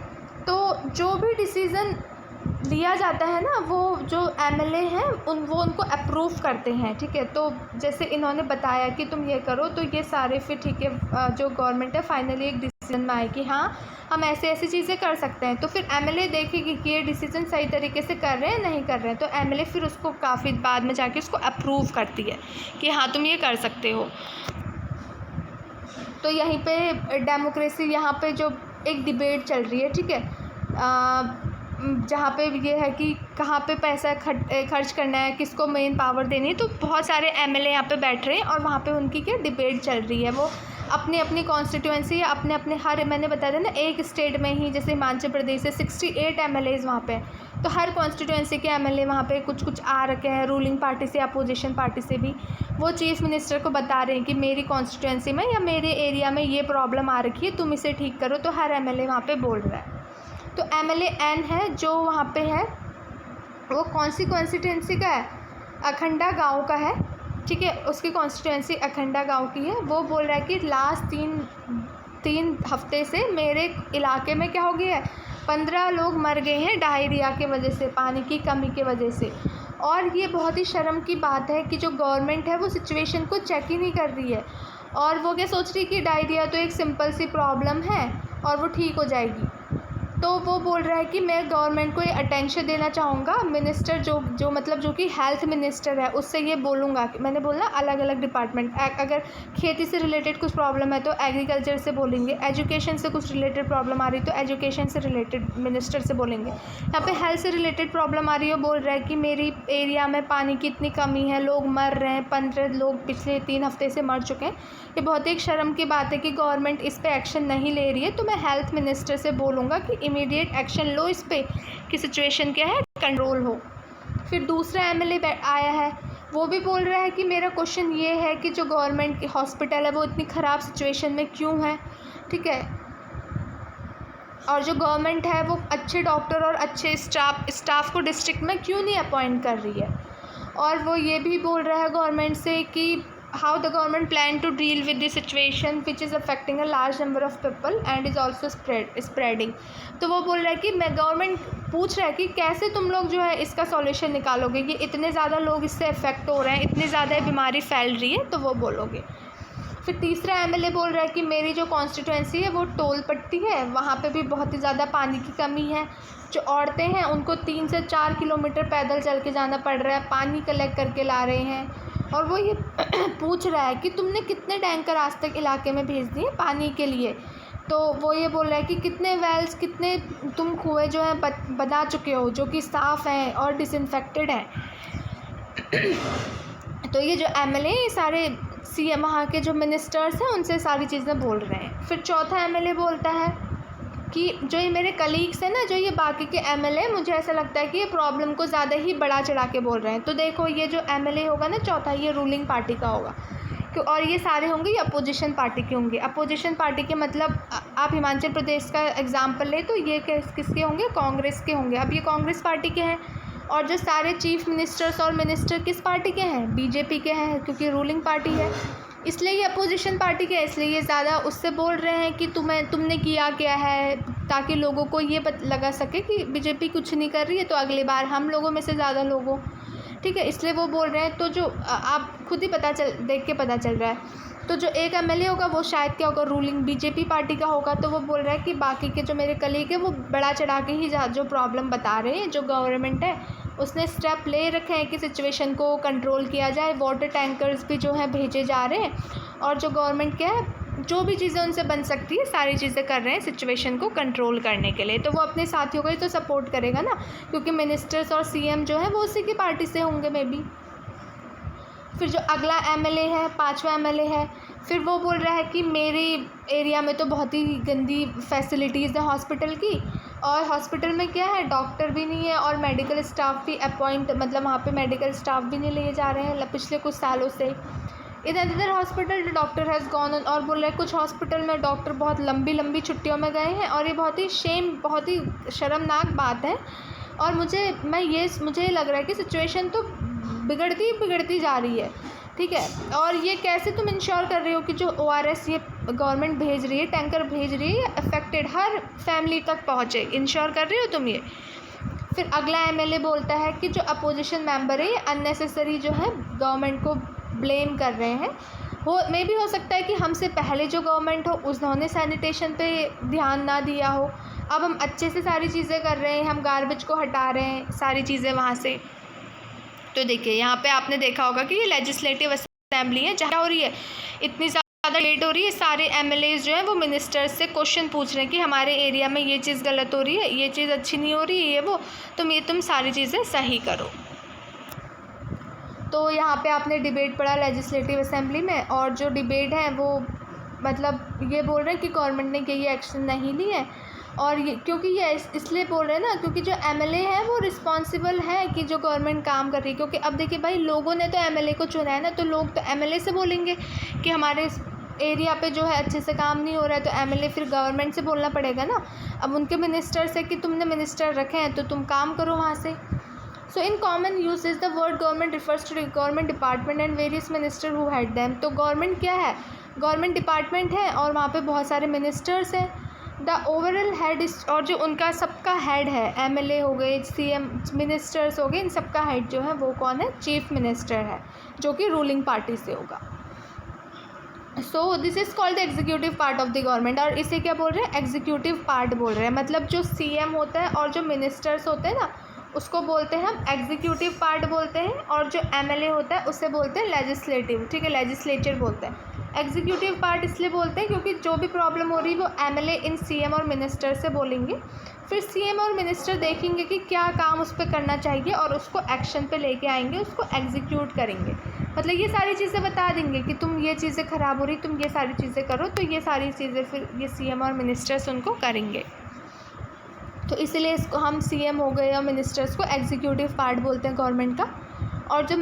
तो जो भी डिसीज़न लिया जाता है ना, वो जो एमएलए हैं वो उनको अप्रूव करते हैं, ठीक है। तो जैसे इन्होंने बताया कि तुम ये करो, तो ये सारे फिर ठीक है जो गवर्नमेंट है फाइनली एक डिसीजन में आए कि हाँ हम ऐसे ऐसी चीज़ें कर सकते हैं। तो फिर एमएलए देखेगी कि ये डिसीजन सही तरीके से कर रहे हैं नहीं कर रहे हैं, तो एमएलए फिर उसको काफ़ी बाद में जाके उसको अप्रूव करती है कि हाँ तुम ये कर सकते हो। तो यहीं पे डेमोक्रेसी, यहाँ पे जो एक डिबेट चल रही है, ठीक है, जहाँ पे ये है कि कहाँ पे पैसा खर्च करना है, किसको मेन पावर देनी है। तो बहुत सारे एमएलए यहाँ पे बैठ रहे हैं और वहाँ पे उनकी क्या डिबेट चल रही है। वो अपनी अपनी कॉन्स्टिट्यूएंसी या अपने अपने हर, मैंने बताया था ना, एक स्टेट में ही, जैसे हिमाचल प्रदेश से 68 एमएलएज़ वहाँ पे, तो हर कॉन्स्टिट्यूएंसी के एमएलए वहाँ पे कुछ कुछ आ रखे हैं, रूलिंग पार्टी से, अपोजिशन पार्टी से भी। वो चीफ मिनिस्टर को बता रहे हैं कि मेरी कॉन्स्टिट्यूएंसी में या मेरे एरिया में ये प्रॉब्लम आ रखी है, तुम इसे ठीक करो। तो हर एमएलए वहाँ पे बोल रहा है। तो एमएलए एन है जो वहाँ पे है, वो कौन सी कॉन्स्टिट्यूएंसी का है? अखंडा गाँव का है, ठीक है, उसकी कॉन्स्टिट्यूएंसी अखंडा गाँव की है। वो बोल रहा है कि लास्ट तीन हफ्ते से मेरे इलाके में क्या हो गया है, 15 लोग मर गए हैं डायरिया के वजह से, पानी की कमी के वजह से। और ये बहुत ही शर्म की बात है कि जो गवर्नमेंट है वो सिचुएशन को चेक ही नहीं कर रही है और वो क्या सोच रही है कि डायरिया तो एक सिंपल सी प्रॉब्लम है और वो ठीक हो जाएगी। तो वो बोल रहा है कि मैं गवर्नमेंट को ये अटेंशन देना चाहूँगा। मिनिस्टर जो मतलब जो कि हेल्थ मिनिस्टर है उससे ये बोलूँगा कि मैंने बोला अलग अलग डिपार्टमेंट, अगर खेती से रिलेटेड कुछ प्रॉब्लम है तो एग्रीकल्चर से बोलेंगे, एजुकेशन से कुछ रिलेटेड प्रॉब्लम आ रही तो एजुकेशन से रिलेटेड मिनिस्टर से बोलेंगे। यहाँ पे हेल्थ से रिलेटेड प्रॉब्लम आ रही है, बोल रहा है कि मेरी एरिया में पानी की इतनी कमी है, लोग मर रहे हैं, 15 लोग पिछले 3 हफ्ते से मर चुके हैं। ये बहुत एक शर्म की बात है कि गवर्नमेंट इस पर एक्शन नहीं ले रही है। तो मैं हेल्थ मिनिस्टर से बोलूँगा कि इमीडिएट एक्शन लो इस पे कि सिचुएशन क्या है कंट्रोल हो। फिर दूसरा एमएलए आया है, वो भी बोल रहा है कि मेरा क्वेश्चन ये है कि जो गवर्नमेंट की हॉस्पिटल है वो इतनी ख़राब सिचुएशन में क्यों है, ठीक है, और जो गवर्नमेंट है वो अच्छे डॉक्टर और अच्छे स्टाफ को डिस्ट्रिक्ट में क्यों नहीं अपॉइंट कर रही है। और वो ये भी बोल रहा है गवर्नमेंट से कि how the government plan to deal with the situation which is affecting a large number of people and is also spreading। तो वो बोल रहा है कि मैं गवर्नमेंट पूछ रहा है कि कैसे तुम लोग जो है इसका सॉल्यूशन निकालोगे, ये इतने ज़्यादा लोग इससे अफेक्ट हो रहे हैं, इतनी ज़्यादा बीमारी फैल रही है, तो वो बोलोगे। फिर तीसरा एमएलए बोल रहा है कि मेरी जो कॉन्स्टिट्यूएंसी है वो टोल पट्टी है, वहाँ पे भी बहुत ही ज़्यादा पानी की कमी है। जो औरतें हैं उनको 3 से 4 किलोमीटर पैदल चल के जाना पड़ रहा है, पानी कलेक्ट करके ला रहे हैं। और वो ये पूछ रहा है कि तुमने कितने टैंकर आज तक इलाके में भेज दिए पानी के लिए। तो वो ये बोल रहा है कि कितने वेल्स, कितने तुम कुएँ जो हैं बना चुके हो जो कि साफ़ हैं और डिसइंफेक्टेड हैं। तो ये जो एमएलए ये सारे सीएम वहाँ के जो मिनिस्टर्स हैं उनसे सारी चीज़ें बोल रहे हैं। फिर चौथा एमएलए बोलता है कि जो ये मेरे कलीग्स हैं ना, जो ये बाकी के एमएलए, मुझे ऐसा लगता है कि ये प्रॉब्लम को ज़्यादा ही बढ़ा चढ़ा के बोल रहे हैं। तो देखो ये जो एमएलए होगा ना चौथा, ये रूलिंग पार्टी का होगा और ये सारे होंगे ये अपोजिशन पार्टी के होंगे। अपोजिशन पार्टी के मतलब आप हिमाचल प्रदेश का एग्जाम्पल ले तो ये किसके होंगे? कांग्रेस के होंगे। अब ये कांग्रेस पार्टी के हैं और जो सारे चीफ मिनिस्टर्स और मिनिस्टर किस पार्टी के हैं? बीजेपी के हैं, क्योंकि रूलिंग पार्टी है। इसलिए ये अपोजिशन पार्टी के, इसलिए ये ज़्यादा उससे बोल रहे हैं कि तुमने किया क्या है, ताकि लोगों को ये लगा सके कि बीजेपी कुछ नहीं कर रही है तो अगली बार हम लोगों में से ज़्यादा लोग हो, ठीक है, इसलिए वो बोल रहे हैं। तो जो आप खुद ही देख के पता चल रहा है। तो जो एक एमएलए होगा वो शायद क्या होगा, रूलिंग बीजेपी पार्टी का होगा। तो वो बोल रहा है कि बाकी के जो मेरे कलीग हैं वो बड़ा चढ़ा के ही जो प्रॉब्लम बता रहे हैं, जो गवर्नमेंट है उसने स्टेप ले रखे हैं कि सिचुएशन को कंट्रोल किया जाए। वाटर टैंकर्स भी जो हैं भेजे जा रहे हैं, और जो गवर्नमेंट क्या है जो भी चीज़ें उनसे बन सकती है सारी चीज़ें कर रहे हैं सिचुएशन को कंट्रोल करने के लिए। तो वो अपने साथियों को ही तो सपोर्ट करेगा ना, क्योंकि मिनिस्टर्स और सीएम जो है वो उसी की पार्टी से होंगे मे बी। फिर जो अगला एमएलए है, 5वां एमएलए है, फिर वो बोल रहा है कि मेरी एरिया में तो बहुत ही गंदी फैसिलिटीज़ है हॉस्पिटल की, और हॉस्पिटल में क्या है, डॉक्टर भी नहीं है और मेडिकल स्टाफ भी मतलब वहाँ पे मेडिकल स्टाफ भी नहीं लिए जा रहे हैं पिछले कुछ सालों से। इधर hospital doctor has gone on, और बोल रहे हैं कुछ हॉस्पिटल में डॉक्टर बहुत लंबी छुट्टियों में गए हैं, और ये बहुत ही शर्मनाक बात है। और मुझे लग रहा है कि सिचुएशन तो बिगड़ती जा रही है, ठीक है। और ये कैसे तुम इंश्योर कर रहे हो कि जो ORS ये गवर्नमेंट भेज रही है, टैंकर भेज रही है, अफेक्टेड हर फैमिली तक पहुँचे, इंश्योर कर रहे हो तुम ये। फिर अगला एमएलए बोलता है कि जो अपोजिशन मेंबर है ये अननेसेसरी जो है गवर्नमेंट को ब्लेम कर रहे हैं। हो सकता है कि हमसे पहले जो गवर्नमेंट हो उन्होंने सैनिटेशन पे ध्यान ना दिया हो। अब हम अच्छे से सारी चीज़ें कर रहे हैं, हम गार्बेज को हटा रहे हैं सारी चीज़ें वहाँ से। तो देखिए यहाँ पे आपने देखा होगा कि ये लेजिस्लेटिव असेंबली है जहाँ हो रही है, इतनी ज़्यादा लेट हो रही है। सारे एमएलएज जो हैं वो मिनिस्टर्स से क्वेश्चन पूछ रहे हैं कि हमारे एरिया में ये चीज़ गलत हो रही है, ये चीज़ अच्छी नहीं हो रही है, ये वो, तुम सारी चीज़ें सही करो। तो यहाँ पे आपने डिबेट पढ़ा लेजिस्लेटिव असेंबली में, और जो डिबेट है वो मतलब ये बोल रहे हैं कि गवर्नमेंट ने ये एक्शन नहीं ली है। और ये क्योंकि ये इसलिए बोल रहे हैं ना, क्योंकि जो एमएलए है वो रिस्पॉन्सिबल है कि जो गवर्नमेंट काम कर रही है। क्योंकि अब देखिए भाई, लोगों ने तो एमएलए को चुना है ना, तो लोग तो एमएलए से बोलेंगे कि हमारे एरिया पे जो है अच्छे से काम नहीं हो रहा है, तो एमएलए फिर गवर्नमेंट से बोलना पड़ेगा ना। अब उनके मिनिस्टर से कि तुमने मिनिस्टर रखे हैं तो तुम काम करो वहाँ से। So in common usage the word government refers to government department and various minister who head them. तो गवर्नमेंट क्या है, गवर्नमेंट डिपार्टमेंट है और वहाँ पे बहुत सारे मिनिस्टर्स हैं। द ओवरऑल हेड इज, और जो उनका सबका हेड है, एमएलए हो गए, सीएम, मिनिस्टर्स हो गए, इन सबका हेड जो है वो कौन है, चीफ मिनिस्टर है, जो कि रूलिंग पार्टी से होगा। So this is called the executive part of the government. और इसे क्या बोल रहे हैं, एग्जीक्यूटिव पार्ट बोल रहे हैं। मतलब जो सीएम होता है और जो मिनिस्टर्स होते हैं ना, उसको बोलते हैं हम एग्जीक्यूटिव पार्ट बोलते हैं, और जो एमएलए होता है उसे बोलते हैं लेजिस्लेटिव, ठीक है, लेजिस्लेचर बोलते हैं। एग्जीक्यूटिव पार्ट इसलिए बोलते हैं क्योंकि जो भी प्रॉब्लम हो रही है वो एमएलए इन सीएम और मिनिस्टर से बोलेंगे। फिर सीएम और मिनिस्टर देखेंगे कि क्या काम उस पर करना चाहिए और उसको एक्शन पे लेके आएंगे, उसको एग्जीक्यूट करेंगे। मतलब ये सारी चीज़ें बता देंगे कि तुम ये चीज़ें ख़राब हो रही, तुम ये सारी चीज़ें करो, तो ये सारी चीज़ें फिर ये सीएम और मिनिस्टर्स उनको करेंगे। तो इसीलिए इसको हम सीएम हो गए और मिनिस्टर्स को एग्जीक्यूटिव पार्ट बोलते हैं गवर्नमेंट का। और जो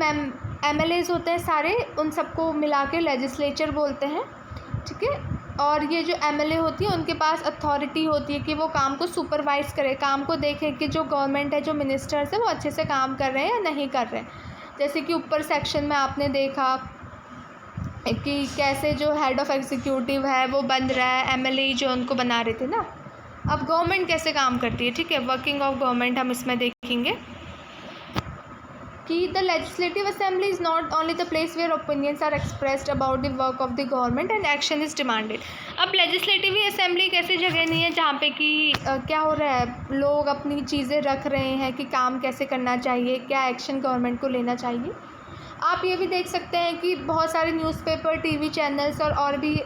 एमएलएज होते हैं सारे, उन सबको मिला के लेजिस्लेचर बोलते हैं, ठीक है। और ये जो एमएलए होती है उनके पास अथॉरिटी होती है कि वो काम को सुपरवाइज करे, काम को देखे कि जो गवर्नमेंट है, जो मिनिस्टर्स है वो अच्छे से काम कर रहे हैं या नहीं कर रहे हैं। जैसे कि ऊपर सेक्शन में आपने देखा कि कैसे जो हेड ऑफ़ एग्जीक्यूटिव है वो बन रहा है, एमएलए जो उनको बना रहे थे ना। अब गवर्नमेंट कैसे काम करती है, ठीक है, वर्किंग ऑफ गवर्नमेंट हम इसमें देखेंगे कि the legislative assembly is not only the place where opinions are expressed about the work of the government and action is demanded. अब लेजिस्लेटिव असेंबली एक ऐसी जगह नहीं है जहाँ पे कि क्या हो रहा है, लोग अपनी चीज़ें रख रहे हैं कि काम कैसे करना चाहिए, क्या एक्शन गवर्नमेंट को लेना चाहिए। आप ये भी देख सकते हैं कि बहुत सारे न्यूज़पेपर, टीवी चैनल्स और भी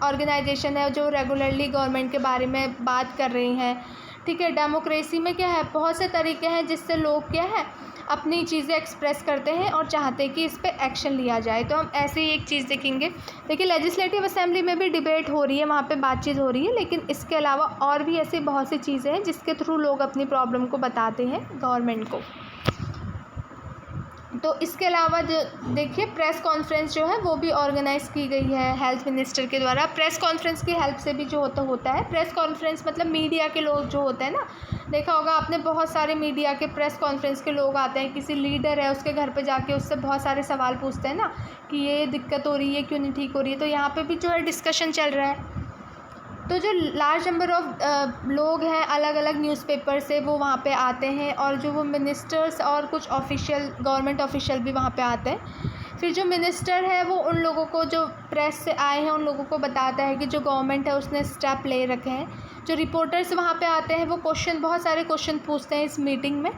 ऑर्गेनाइजेशन है जो रेगुलरली गवर्नमेंट के बारे में बात कर रही हैं, ठीक है। डेमोक्रेसी में क्या है, बहुत से तरीके हैं जिससे लोग क्या है अपनी चीज़ें एक्सप्रेस करते हैं और चाहते हैं कि इस पर एक्शन लिया जाए। तो हम ऐसे ही एक चीज़ देखेंगे। देखिए लेजिस्लेटिव असेंबली में भी डिबेट हो रही है, वहाँ पे बातचीत हो रही है, लेकिन इसके अलावा और भी ऐसी बहुत सी चीज़ें हैं जिसके थ्रू लोग अपनी प्रॉब्लम को बताते हैं गवर्नमेंट को। तो इसके अलावा देखिए प्रेस कॉन्फ्रेंस जो है वो भी ऑर्गेनाइज़ की गई है हेल्थ मिनिस्टर के द्वारा। प्रेस कॉन्फ्रेंस की हेल्प से भी जो होता है, प्रेस कॉन्फ्रेंस मतलब मीडिया के लोग जो होते हैं ना, देखा होगा आपने बहुत सारे मीडिया के प्रेस कॉन्फ्रेंस के लोग आते हैं, किसी लीडर है उसके घर पे जाके उससे बहुत सारे सवाल पूछते हैं ना कि ये दिक्कत हो रही है, क्यों नहीं ठीक हो रही है। तो यहाँ पे भी जो है डिस्कशन चल रहा है। तो जो लार्ज नंबर ऑफ लोग हैं अलग अलग न्यूज़पेपर से वो वहाँ पे आते हैं, और जो वो मिनिस्टर्स और कुछ ऑफिशियल गवर्नमेंट ऑफिशियल भी वहाँ पे आते हैं। फिर जो मिनिस्टर है वो उन लोगों को, जो प्रेस से आए हैं उन लोगों को बताता है कि जो गवर्नमेंट है उसने स्टेप ले रखे हैं। जो रिपोर्टर्स वहाँ पे आते हैं वो बहुत सारे क्वेश्चन पूछते हैं इस मीटिंग में,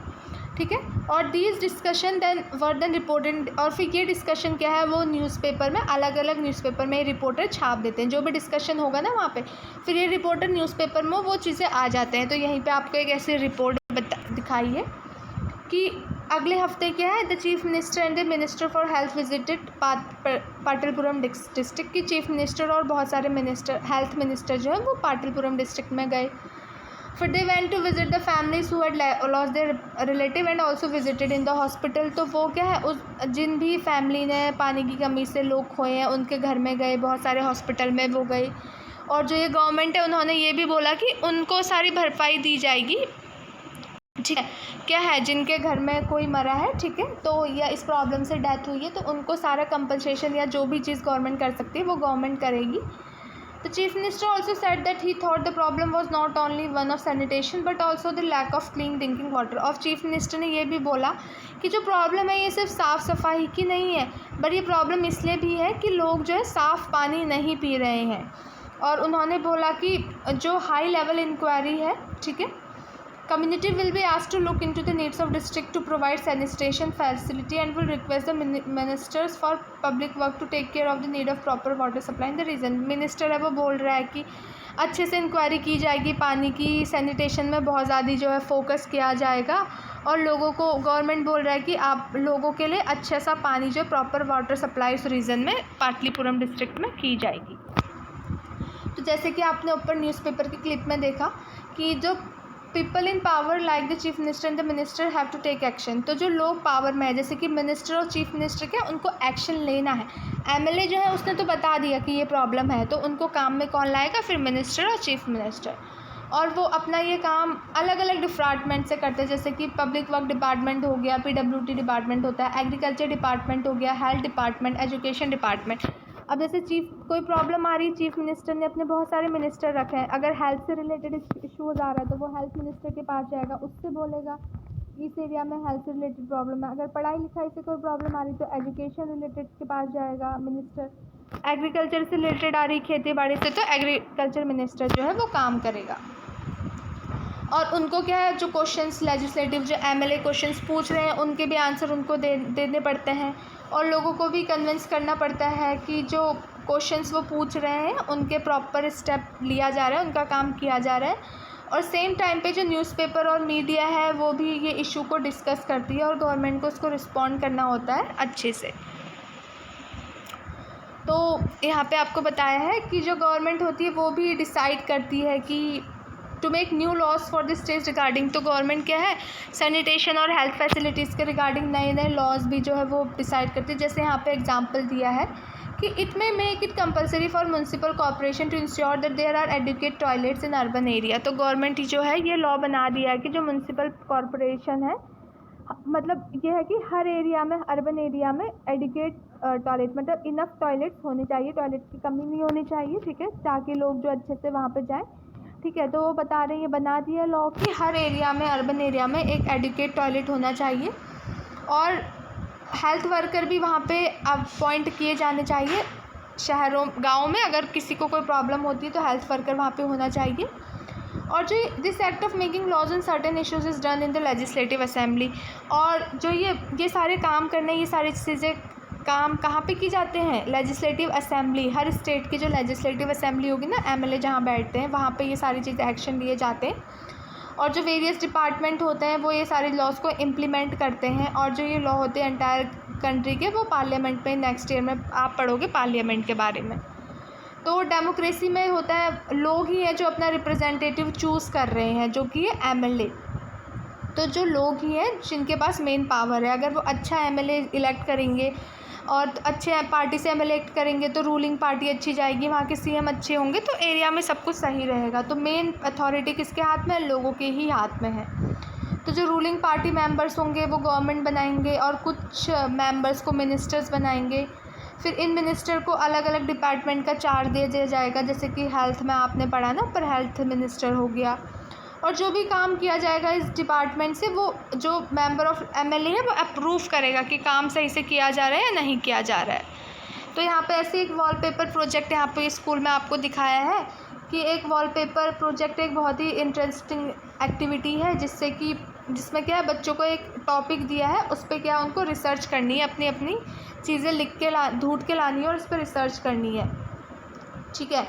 ठीक है। और दीज डिस्कशन देन रिपोर्टेड, और फिर ये डिस्कशन क्या है वो न्यूज़पेपर में, अलग अलग न्यूज़पेपर में रिपोर्टर छाप देते हैं। जो भी डिस्कशन होगा ना वहाँ पे, फिर ये रिपोर्टर न्यूज़पेपर में वो चीज़ें आ जाते हैं। तो यहीं पे आपको एक ऐसी रिपोर्ट दिखाई है कि अगले हफ्ते क्या है, the chief minister and the minister for health visited Patalipuram district की चीफ मिनिस्टर और बहुत सारे मिनिस्टर, हेल्थ मिनिस्टर जो है वो पाटलिपुरम डिस्ट्रिक्ट में गए। फिर they went to visit the families who had lost their relative and also visited in the hospital. तो वो क्या है, उस जिन भी फैमिली ने पानी की कमी से लोग खोए हैं उनके घर में गए, बहुत सारे हॉस्पिटल में वो गए। और जो ये गवर्नमेंट है उन्होंने ये भी बोला कि उनको सारी भरपाई दी जाएगी, ठीक है। क्या है, जिनके घर में कोई मरा है, ठीक है, तो या इस प्रॉब्लम से डेथ हुई है तो उनको सारा कंपनसेशन या जो भी चीज़ गवर्नमेंट कर सकती है वो गवर्नमेंट करेगी। The chief minister also said that he thought the problem was not only one of sanitation but also the lack of clean drinking water। और चीफ मिनिस्टर ने ये भी बोला कि जो प्रॉब्लम है ये सिर्फ साफ़ सफाई की नहीं है, बट ये प्रॉब्लम इसलिए भी है कि लोग जो है साफ़ पानी नहीं पी रहे हैं। और उन्होंने बोला कि जो हाई लेवल इंक्वायरी है, ठीक है, community will be asked to look into the needs of district to provide sanitation facility and will request the ministers for public work to take care of the need of proper water supply in the region। Minister है वो बोल रहा है कि अच्छे से inquiry की जाएगी, पानी की सैनिटेशन में बहुत ज़्यादा जो है फोकस किया जाएगा, और लोगों को गवर्नमेंट बोल रहा है कि आप लोगों के लिए अच्छा सा पानी जो प्रॉपर वाटर सप्लाई उस रीजन में पाटलिपुरम डिस्ट्रिक्ट में की जाएगी। तो जैसे कि आपने ऊपर न्यूज़पेपर की क्लिप में देखा कि जो people in power like the chief minister and the minister have to take action. तो जो लोग पावर में है जैसे कि मिनिस्टर और चीफ मिनिस्टर के, उनको एक्शन लेना है। एमएलए जो है उसने तो बता दिया कि ये प्रॉब्लम है, तो उनको काम में कौन लाएगा, फिर मिनिस्टर और चीफ मिनिस्टर। और वो अपना ये काम अलग अलग डिपार्टमेंट से करते हैं, जैसे कि पब्लिक वर्क डिपार्टमेंट हो गया, पीडब्ल्यूडी डिपार्टमेंट होता है, एग्रीकल्चर डिपार्टमेंट हो गया, हेल्थ डिपार्टमेंट, एजुकेशन डिपार्टमेंट। अब जैसे कोई प्रॉब्लम आ रही, चीफ मिनिस्टर ने अपने बहुत सारे मिनिस्टर रखे हैं, अगर हेल्थ से रिलेटेड इशूज़ आ रहा है तो वो हेल्थ मिनिस्टर के पास जाएगा, उससे बोलेगा इस एरिया में हेल्थ से रिलेटेड प्रॉब्लम है। अगर पढ़ाई लिखाई से कोई प्रॉब्लम आ रही तो एजुकेशन रिलेटेड के पास जाएगा मिनिस्टर। एग्रीकल्चर से रिलेटेड आ रही, खेती बाड़ी से, तो एग्रीकल्चर मिनिस्टर जो है वो काम करेगा। और उनको क्या है, जो क्वेश्चंस लेजिस्लेटिव जो एमएलए क्वेश्चंस पूछ रहे हैं उनके भी आंसर उनको देने पड़ते हैं, और लोगों को भी कन्विंस करना पड़ता है कि जो क्वेश्चंस वो पूछ रहे हैं उनके प्रॉपर स्टेप लिया जा रहा है, उनका काम किया जा रहा है। और सेम टाइम पे जो न्यूज़पेपर और मीडिया है वो भी ये इशू को डिस्कस करती है और गवर्नमेंट को उसको रिस्पॉन्ड करना होता है अच्छे से। तो यहाँ पे आपको बताया है कि जो गवर्नमेंट होती है वो भी डिसाइड करती है कि to make new laws for this stage regarding. तो गवर्नमेंट क्या है, सैनिटेशन और हेल्थ फैसिलिटीज़ के रिगार्डिंग नए नए लॉज भी जो है वो डिसाइड करती है। जैसे यहाँ पे एग्जांपल दिया है कि इट में make it compulsory for municipal corporation to ensure that there are adequate toilets in urban area. तो गवर्नमेंट ही जो है ये लॉ बना दिया है कि जो म्यूनसिपल कॉर्पोरेशन है, मतलब ये है कि हर एरिया में, अर्बन एरिया में एडुकेट टॉयलेट, मतलब इनफ टॉयलेट्स होने चाहिए, टॉयलेट की कमी नहीं होनी चाहिए, ठीक है, ताकि लोग जो अच्छे से वहाँ पे जाएँ, ठीक है। तो वो बता रहे हैं, ये बना दिया लॉ कि हर एरिया में, अर्बन एरिया में एक एडुकेट टॉयलेट होना चाहिए, और हेल्थ वर्कर भी वहाँ पे अपॉइंट किए जाने चाहिए। शहरों गाँव में अगर किसी को कोई प्रॉब्लम होती है तो हेल्थ वर्कर वहाँ पे होना चाहिए। और जो this act of making laws on certain issues is done in the legislative assembly. और जो ये सारे काम करने, ये सारी चीज़ें काम कहाँ पे की जाते हैं, लेजिस्लेटिव असेंबली। हर स्टेट की जो लेजिस्लेटिव असेंबली होगी ना, एमएलए जहाँ बैठते हैं वहाँ पे ये सारी चीज़ें एक्शन लिए जाते हैं। और जो वेरियस डिपार्टमेंट होते हैं वो ये सारे लॉज को इम्प्लीमेंट करते हैं। और जो ये लॉ होते हैं एंटायर कंट्री के, वो पार्लियामेंट में नेक्स्ट ईयर में आप पढ़ोगे पार्लियामेंट के बारे में। तो डेमोक्रेसी में होता है, लोग ही हैं जो अपना रिप्रेजेंटेटिव चूज़ कर रहे हैं, जो कि है एमएलए। तो जो लोग ही हैं जिनके पास मेन पावर है, अगर वो अच्छा एमएलए इलेक्ट करेंगे और अच्छे पार्टी से एमएलए इलेक्ट करेंगे तो रूलिंग पार्टी अच्छी जाएगी, वहाँ के सीएम अच्छे होंगे, तो एरिया में सब कुछ सही रहेगा। तो मेन अथॉरिटी किसके हाथ में है? लोगों के ही हाथ में है। तो जो रूलिंग पार्टी मेंबर्स होंगे वो गवर्नमेंट बनाएंगे और कुछ मेंबर्स को मिनिस्टर्स बनाएंगे। फिर इन मिनिस्टर को अलग अलग डिपार्टमेंट का चार्ज दे दिया जाएगा, जैसे कि हेल्थ में आपने पढ़ा ना, पर हेल्थ मिनिस्टर हो गया। और जो भी काम किया जाएगा इस डिपार्टमेंट से, वो जो मेंबर ऑफ एमएलए है वो अप्रूव करेगा कि काम सही से किया जा रहा है या नहीं किया जा रहा है। तो यहाँ पे ऐसे एक वॉलपेपर प्रोजेक्ट यहाँ पे स्कूल में आपको दिखाया है कि एक वॉलपेपर प्रोजेक्ट एक बहुत ही इंटरेस्टिंग एक्टिविटी है, जिसमें क्या है, बच्चों को एक टॉपिक दिया है, उस पर क्या उनको रिसर्च करनी है, अपनी अपनी चीज़ें लिख के ढूंढ के लानी है और उस पर रिसर्च करनी है। ठीक है,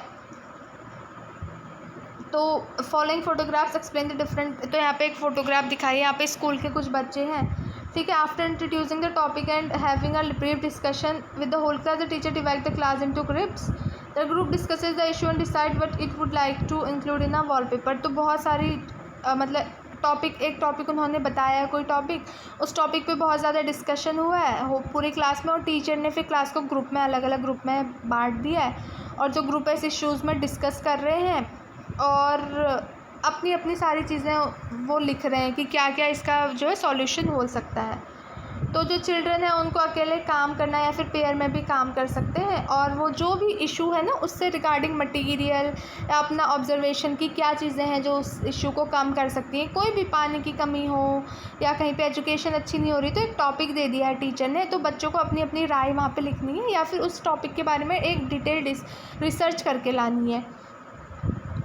तो following photographs explain the different. तो यहाँ पे एक फ़ोटोग्राफ दिखाई है, यहाँ पे स्कूल के कुछ बच्चे हैं। ठीक है, after introducing the topic and having a brief discussion with the whole class, the teacher divide the class into groups. The group discusses the issue and decide what it would like to include in a wallpaper. तो बहुत सारी मतलब एक topic उन्होंने बताया है, कोई topic, उस टॉपिक पे बहुत ज़्यादा डिस्कशन हुआ है पूरी क्लास में, और टीचर ने फिर क्लास को ग्रुप में अलग अलग ग्रुप में बांट दिया है, और जो ग्रुप है इस इश्यूज़ में डिस्कस कर रहे हैं और अपनी अपनी सारी चीज़ें वो लिख रहे हैं कि क्या क्या इसका जो है सॉल्यूशन हो सकता है। तो जो चिल्ड्रन है उनको अकेले काम करना या फिर पेयर में भी काम कर सकते हैं, और वो जो भी इशू है ना उससे रिगार्डिंग मटेरियल या अपना ऑब्जर्वेशन की क्या चीज़ें हैं जो उस इशू को कम कर सकती हैं। कोई भी पानी की कमी हो या कहीं पे एजुकेशन अच्छी नहीं हो रही, तो एक टॉपिक दे दिया है टीचर ने, तो बच्चों को अपनी अपनी राय वहाँ पे लिखनी है या फिर उस टॉपिक के बारे में एक डिटेल्ड रिसर्च करके लानी है।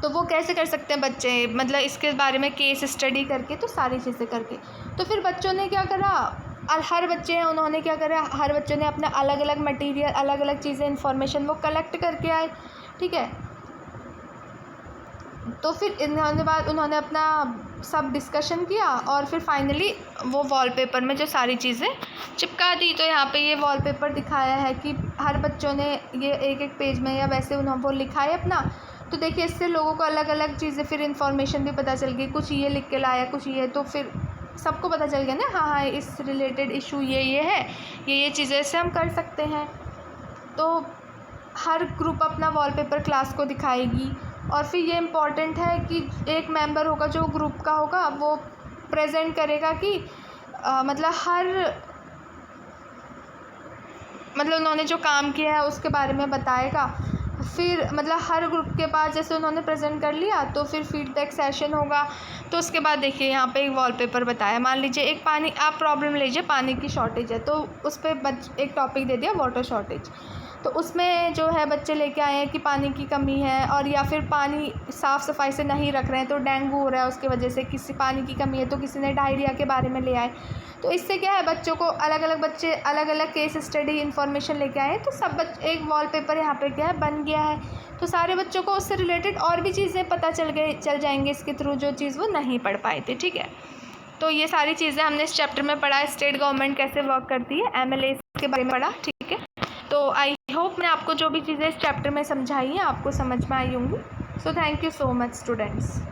तो वो कैसे कर सकते हैं बच्चे, मतलब इसके बारे में केस स्टडी करके, तो सारी चीज़ें करके। तो फिर बच्चों ने क्या करा, हर बच्चे हैं उन्होंने क्या करा, हर बच्चों ने अपना अलग अलग मटेरियल, अलग अलग चीज़ें, इन्फॉर्मेशन वो कलेक्ट करके आए। ठीक है, तो फिर उन्होंने अपना सब डिस्कशन किया और फिर फाइनली वो वॉलपेपर में जो सारी चीज़ें चिपका दी। तो यहाँ पे ये वॉलपेपर दिखाया है कि हर बच्चों ने ये एक एक पेज में या वैसे उन्होंने वो लिखा है अपना। तो देखिए इससे लोगों को अलग अलग चीज़ें, फिर इन्फॉर्मेशन भी पता चल गई, कुछ ये लिख के लाया, कुछ ये, तो फिर सबको पता चल गया ना, हाँ इस रिलेटेड इशू ये है, ये चीज़ें इससे हम कर सकते हैं। तो हर ग्रुप अपना वॉलपेपर क्लास को दिखाएगी, और फिर ये इम्पॉर्टेंट है कि एक मेंबर होगा जो ग्रुप का होगा, वो प्रेजेंट करेगा कि मतलब उन्होंने जो काम किया है उसके बारे में बताएगा। फिर हर ग्रुप के पास जैसे उन्होंने प्रेजेंट कर लिया तो फिर फीडबैक सेशन होगा। तो उसके बाद देखिए यहाँ पे एक वॉलपेपर बताया, मान लीजिए एक पानी, आप प्रॉब्लम लीजिए पानी की शॉर्टेज है, तो उस पर एक टॉपिक दे दिया वाटर शॉर्टेज। तो उसमें जो है बच्चे लेके आए हैं कि पानी की कमी है, और या फिर पानी साफ़ सफाई से नहीं रख रहे हैं तो डेंगू हो रहा है उसकी वजह से, किसी पानी की कमी है तो किसी ने डायरिया के बारे में ले आए। तो इससे क्या है, बच्चों को बच्चे अलग अलग केस स्टडी इन्फॉर्मेशन लेके आए, तो सब एक वॉलपेपर यहाँ पे क्या है बन गया है। तो सारे बच्चों को उससे रिलेटेड और भी चीज़ें पता चल जाएंगे इसके थ्रू, जो चीज़ वो नहीं पढ़ पाए थे। ठीक है, तो ये सारी चीज़ें हमने इस चैप्टर में पढ़ा, स्टेट गवर्नमेंट कैसे वर्क करती है, एमएलए के बारे में पढ़ा। ठीक है, तो आई होप मैं आपको जो भी चीज़ें इस चैप्टर में समझाई हैं आपको समझ में आई होंगी। So thank you so much students.